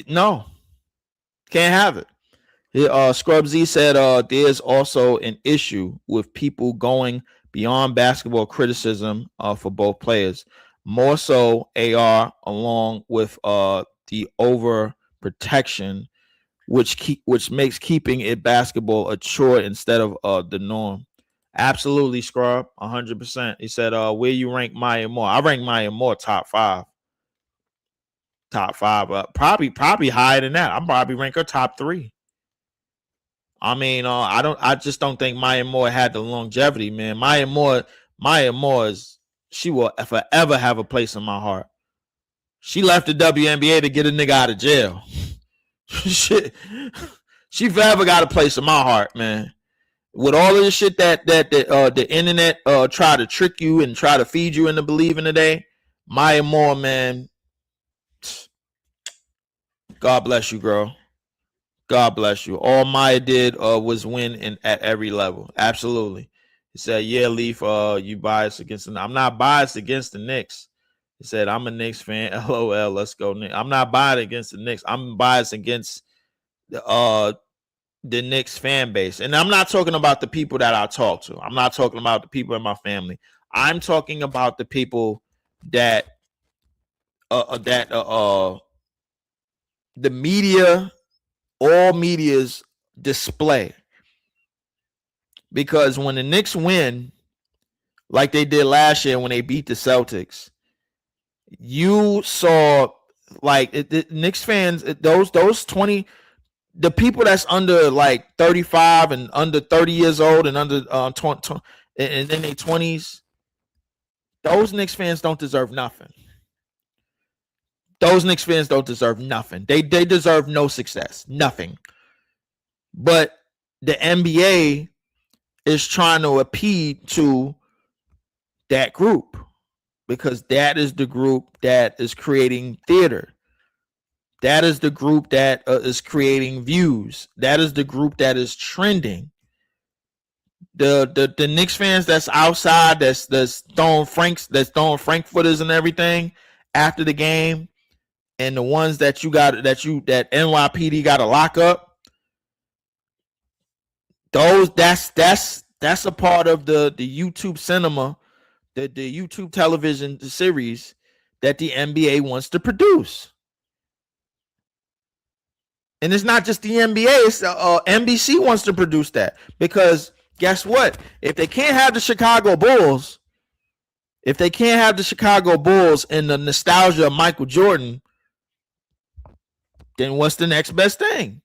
No. Can't have it. Scrub Z said there's also an issue with people going beyond basketball criticism for both players. More so AR, along with the overprotection, which makes keeping it basketball a chore instead of the norm. Absolutely, Scrub, 100%. He said, where you rank Maya Moore? I rank Maya Moore top 5. Top 5. Probably higher than that. I'm probably rank her top 3. I mean, I just don't think Maya Moore had the longevity, man. Maya Moore she will forever have a place in my heart. She left the WNBA to get a nigga out of jail. Shit. She forever got a place in my heart, man. With all of the shit that the internet try to trick you and try to feed you into believing today, Maya Moore, man, God bless you, girl. God bless you. All Maya did was win at every level. Absolutely. He said, yeah, Leaf, you biased against the Knicks. I'm not biased against the Knicks. He said, I'm a Knicks fan. LOL, let's go Knicks. I'm not biased against the Knicks. I'm biased against the Knicks fan base. And I'm not talking about the people that I talk to. I'm not talking about the people in my family. I'm talking about the people that the media, all media's display. Because when the Knicks win, like they did last year when they beat the Celtics, you saw like the Knicks fans, those 20, the people that's under like 35 and under 30 years old and under 20 and in their 20s, those Knicks fans don't deserve nothing. Those Knicks fans don't deserve nothing. They deserve no success, nothing. But the NBA is trying to appeal to that group because that is the group that is creating theater. That is the group that is creating views. That is the group that is trending. The Knicks fans that's outside, that's throwing frankfurters and everything after the game, and the ones that NYPD got to lock up. That's a part of the YouTube cinema, the YouTube television series that the NBA wants to produce. And it's not just the NBA, it's NBC wants to produce that. Because guess what? If they can't have the Chicago Bulls, and the nostalgia of Michael Jordan, then what's the next best thing?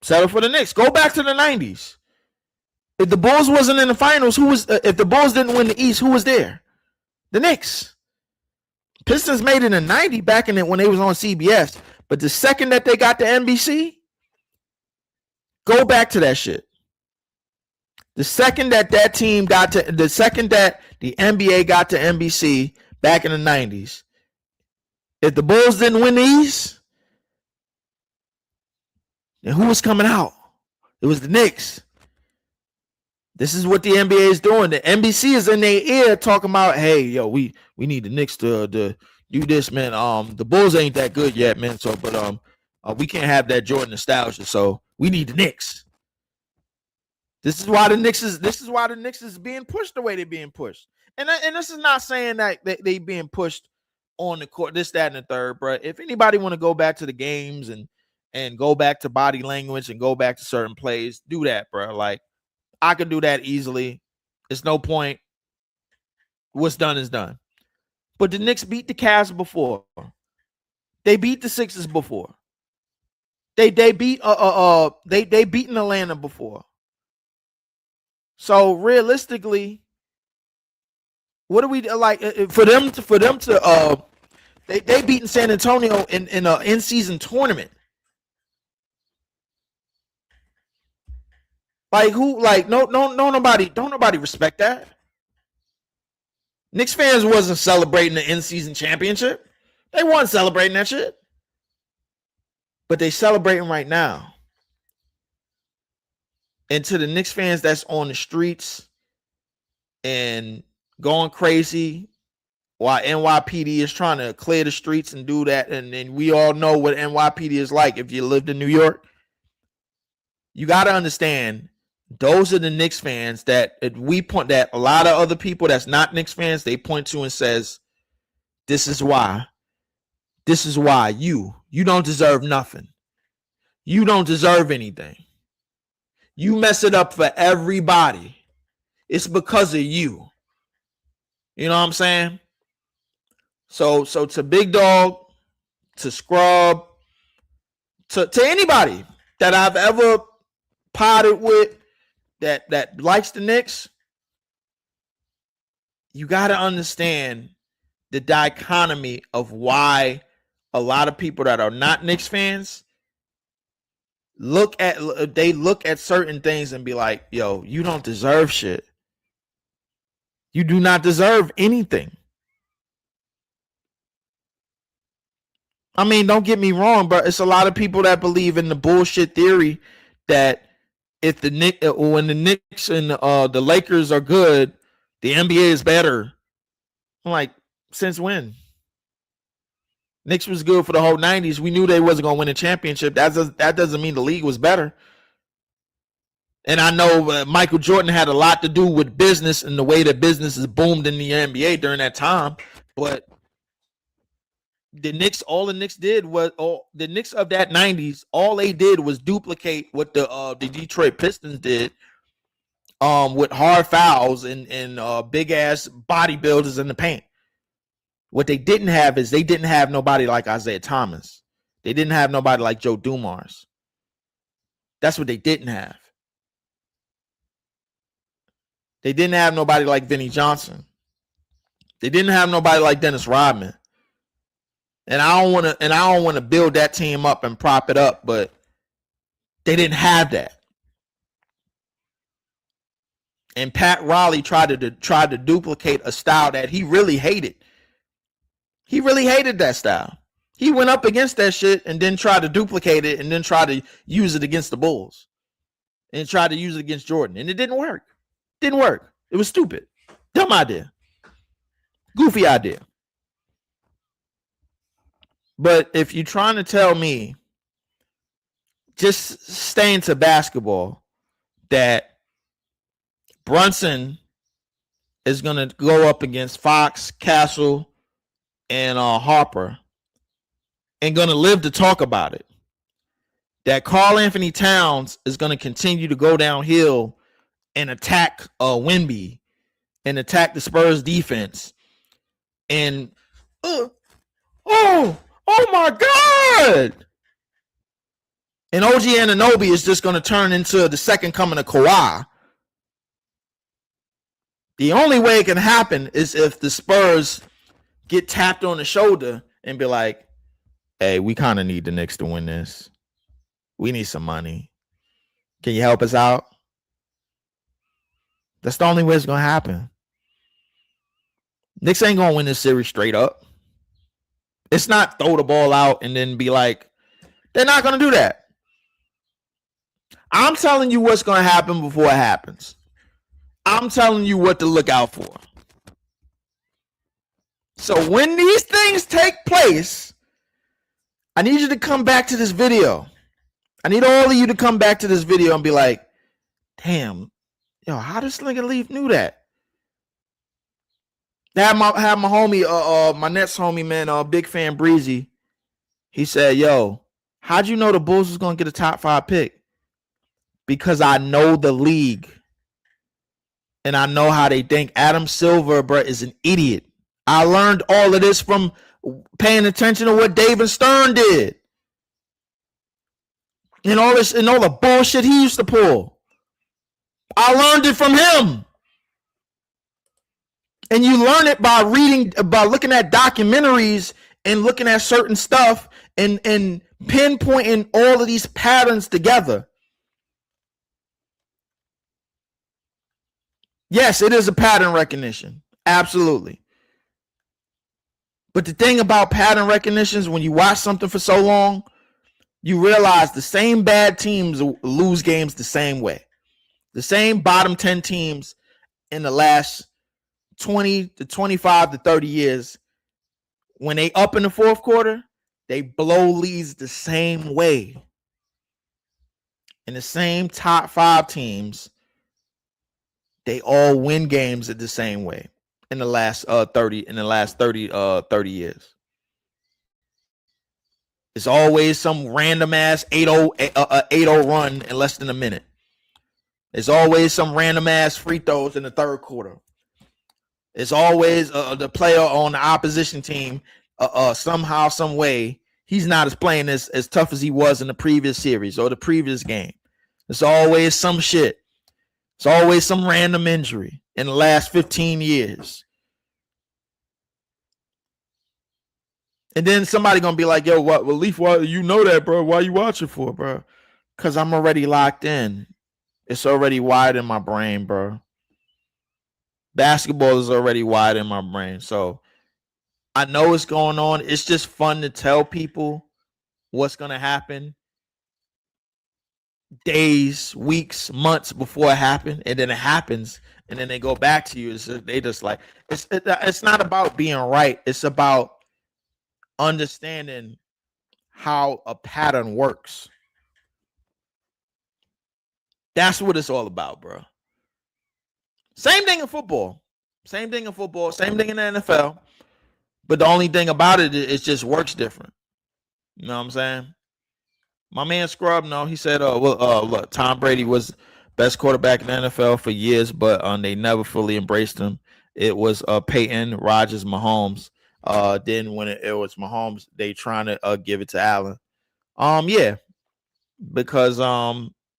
Settle for the Knicks. Go back to the 90s. If the Bulls wasn't in the finals, if the Bulls didn't win the East, who was there? The Knicks. Pistons made it in 90 back in it when they was on CBS. But the second that they got to NBC, go back to that shit. The second that the NBA got to NBC back in the 90s, if the Bulls didn't win the East, then who was coming out? It was the Knicks. This is what the NBA is doing. The NBC is in their ear talking about, hey, yo, we need the Knicks to do this, man. The Bulls ain't that good yet, man. So, but we can't have that Jordan nostalgia. So we need the Knicks. This is why the Knicks is being pushed the way they're being pushed. And this is not saying that they being pushed on the court, this, that, and the third, bro. If anybody want to go back to the games and go back to body language and go back to certain plays, do that, bro. Like, I could do that easily. It's no point. What's done is done. But the Knicks beat the Cavs before. They beat the Sixers before. They beat they beaten Atlanta before. So realistically, what do we like for them to they beaten San Antonio in an in-season tournament? Like who? Like nobody. Don't nobody respect that. Knicks fans wasn't celebrating the in-season championship. They weren't celebrating that shit. But they celebrating right now. And to the Knicks fans that's on the streets and going crazy while NYPD is trying to clear the streets and do that, and we all know what NYPD is like if you lived in New York. You got to understand, those are the Knicks fans that we point, that a lot of other people that's not Knicks fans, they point to and says, this is why. This is why you don't deserve nothing. You don't deserve anything. You mess it up for everybody. It's because of you. You know what I'm saying? So to Big Dog, to Scrub, to anybody that I've ever potted with that likes the Knicks, you got to understand the dichotomy of why a lot of people that are not Knicks fans look at certain things and be like, yo, you don't deserve shit. You do not deserve anything. I mean, don't get me wrong, but it's a lot of people that believe in the bullshit theory that if when the Knicks and the Lakers are good, the NBA is better. I'm like, since when? Knicks was good for the whole 90s. We knew they wasn't going to win a championship. That doesn't mean the league was better. And I know Michael Jordan had a lot to do with business and the way that business is boomed in the NBA during that time. But the Knicks, all the Knicks did was, the Knicks of that 90s, all they did was duplicate what the Detroit Pistons did with hard fouls and big ass bodybuilders in the paint. What they didn't have is they didn't have nobody like Isaiah Thomas. They didn't have nobody like Joe Dumars. That's what they didn't have. They didn't have nobody like Vinnie Johnson. They didn't have nobody like Dennis Rodman. And I don't want to build that team up and prop it up, but they didn't have that. And Pat Riley tried to duplicate a style that he really hated. He really hated that style. He went up against that shit and then tried to duplicate it and then tried to use it against the Bulls. And tried to use it against Jordan. And it didn't work. Didn't work. It was stupid. Dumb idea. Goofy idea. But if you're trying to tell me, just staying to basketball, that Brunson is going to go up against Fox, Castle, and Harper and going to live to talk about it, that Karl Anthony Towns is going to continue to go downhill and attack Wemby and attack the Spurs defense. And oh my God. And OG Anunoby is just going to turn into the second coming of Kawhi. The only way it can happen is if the Spurs get tapped on the shoulder and be like, hey, we kind of need the Knicks to win this. We need some money. Can you help us out? That's the only way it's going to happen. Knicks ain't going to win this series straight up. It's not throw the ball out and then be like, they're not going to do that. I'm telling you what's going to happen before it happens. I'm telling you what to look out for. So when these things take place, I need you to come back to this video. I need all of you to come back to this video and be like, damn, yo, how does Sling and Leaf knew that? Have my homie, my Nets homie, man, big fan Breezy. He said, yo, how'd you know the Bulls was gonna get a top 5 pick? Because I know the league. And I know how they think. Adam Silver, bro, is an idiot. I learned all of this from paying attention to what David Stern did. And all this and all the bullshit he used to pull. I learned it from him. And you learn it by looking at documentaries and looking at certain stuff and pinpointing all of these patterns together. Yes, it is a pattern recognition. Absolutely. But the thing about pattern recognition is when you watch something for so long, you realize the same bad teams lose games the same way. The same bottom 10 teams in the last 20 to 25 to 30 years, when they up in the fourth quarter, they blow leads the same way. And the same top 5 teams, they all win games at the same way in the last 30 years. It's always some random ass 8-0 run in less than a minute. There's always some random ass free throws in the third quarter. It's always the player on the opposition team somehow, some way, he's not as playing as tough as he was in the previous series or the previous game. It's always some shit. It's always some random injury in the last 15 years. And then somebody gonna be like, yo, what? Well, Leaf, why you know that, bro? Why you watching for, bro? Because I'm already locked in. It's already wired in my brain, bro. Basketball is already wired in my brain. So I know what's going on. It's just fun to tell people what's gonna happen days, weeks, months before it happened, and then it happens, and then they go back to you. They just like it's not about being right. It's about understanding how a pattern works. That's what it's all about, bro. Same thing in football. Same thing in football. Same thing in the NFL. But the only thing about it is just works different. You know what I'm saying? My man Scrub, no, he said, look, Tom Brady was best quarterback in the NFL for years, but they never fully embraced him. It was Peyton, Rodgers, Mahomes. Then when it was Mahomes, they trying to give it to Allen. Yeah, because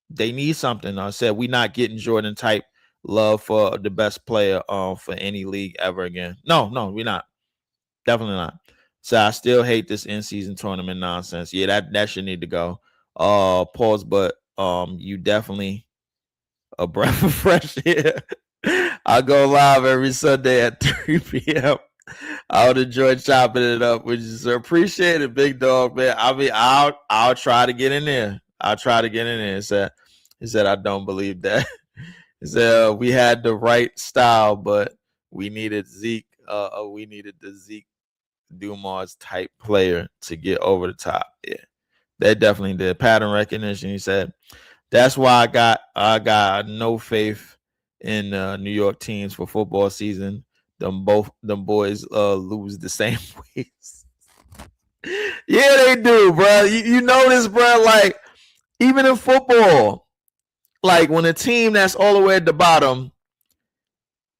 they need something. I said we're not getting Jordan type love for the best player for any league ever again. No, we're not. Definitely not. So I still hate this in-season tournament nonsense. Yeah, that should need to go. Pause, but you definitely a breath of fresh air. I go live every Sunday at 3 p.m. I would enjoy chopping it up with you, sir. Appreciate it, big dog, man. I mean, I'll try to get in there. I'll try to get in there. He said I don't believe that. He said we had the right style, but we needed Zeke. We needed the Zeke Dumas type player to get over the top. Yeah, they definitely did. Pattern recognition. He said that's why I got no faith in New York teams for football season. Them boys lose the same ways. Yeah, they do, bro. You know this, bro. Like even in football, like when a team that's all the way at the bottom,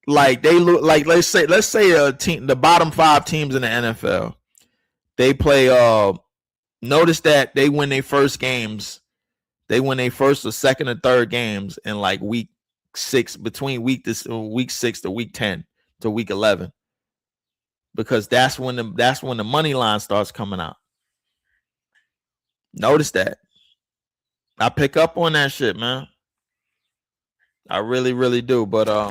like they look like let's say a team, the bottom 5 teams in the NFL, they play. Notice that they win their first games. They win their first or second or third games in like week 6, between week 6 to week 10 to week 11, because that's when the money line starts coming out. Notice that. I pick up on that shit, man. I really, really do. But I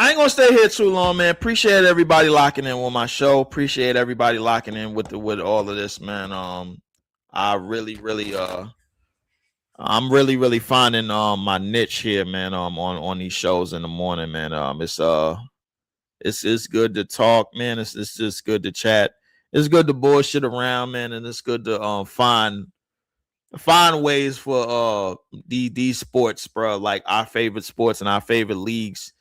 ain't gonna stay here too long, man. Appreciate everybody locking in with my show. Appreciate everybody locking in with all of this, man. I really, really I'm really, really finding my niche here, man. On these shows in the morning, man. It's good to talk, man. It's just good to chat. It's good to bullshit around, man, and it's good to find ways for these sports, bro, like our favorite sports and our favorite leagues,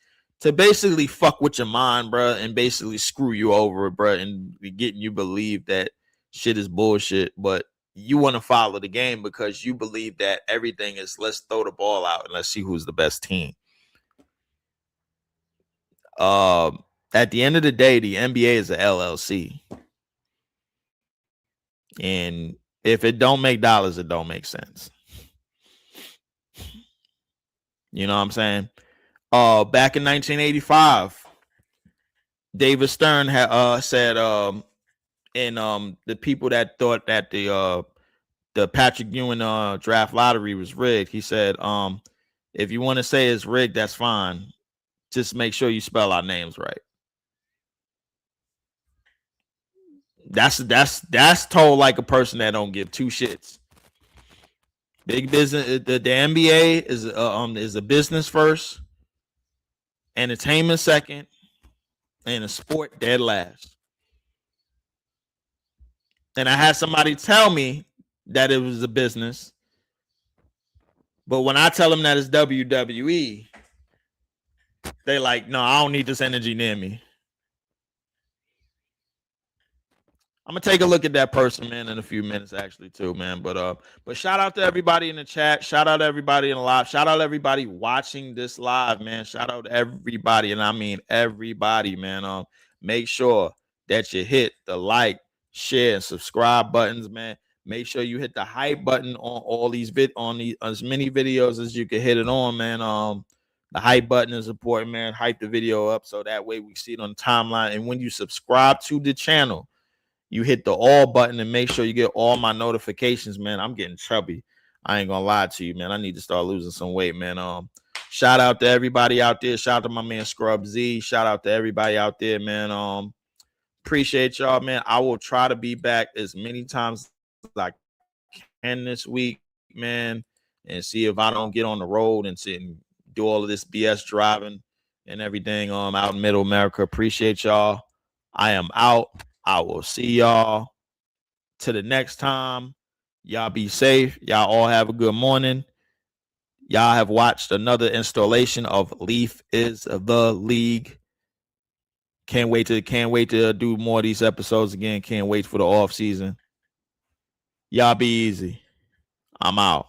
to basically fuck with your mind, bro, and basically screw you over, bro, and getting you believe that shit is bullshit, but you want to follow the game because you believe that everything is let's throw the ball out and let's see who's the best team. At the end of the day, the NBA is a LLC, and if it don't make dollars, it don't make sense. You know what I'm saying? Back in 1985, David Stern had said, and the people that thought that the Patrick Ewing draft lottery was rigged, he said, if you want to say it's rigged, that's fine. Just make sure you spell our names right. That's told like a person that don't give two shits. Big business. The NBA is a business first, entertainment second, and a sport dead last. And I had somebody tell me that it was a business, but when I tell them that it's WWE, they like, no, I don't need this energy near me. I'm gonna take a look at that person, man, in a few minutes, actually, too, man. But shout out to everybody in the chat. Shout out to everybody in the live. Shout out to everybody watching this live, man. Shout out to everybody, and I mean everybody, man. Make sure that you hit the like, share, and subscribe buttons, man. Make sure you hit the hype button on all these as many videos as you can hit it on, man. The hype button is important, man. Hype the video up so that way we see it on the timeline. And when you subscribe to the channel, you hit the all button and make sure you get all my notifications, man. I'm getting chubby. I ain't gonna lie to you, man. I need to start losing some weight, man. Shout out to everybody out there. Shout out to my man Scrub Z. Shout out to everybody out there, man. Appreciate y'all, man. I will try to be back as many times as I can this week, man, and see if I don't get on the road and sit and do all of this BS driving and everything out in Middle America. Appreciate y'all. I am out. I will see y'all to the next time. Y'all be safe. Y'all all have a good morning. Y'all have watched another installation of Leef is the League. Can't wait to do more of these episodes again. Can't wait for the off season. Y'all be easy. I'm out.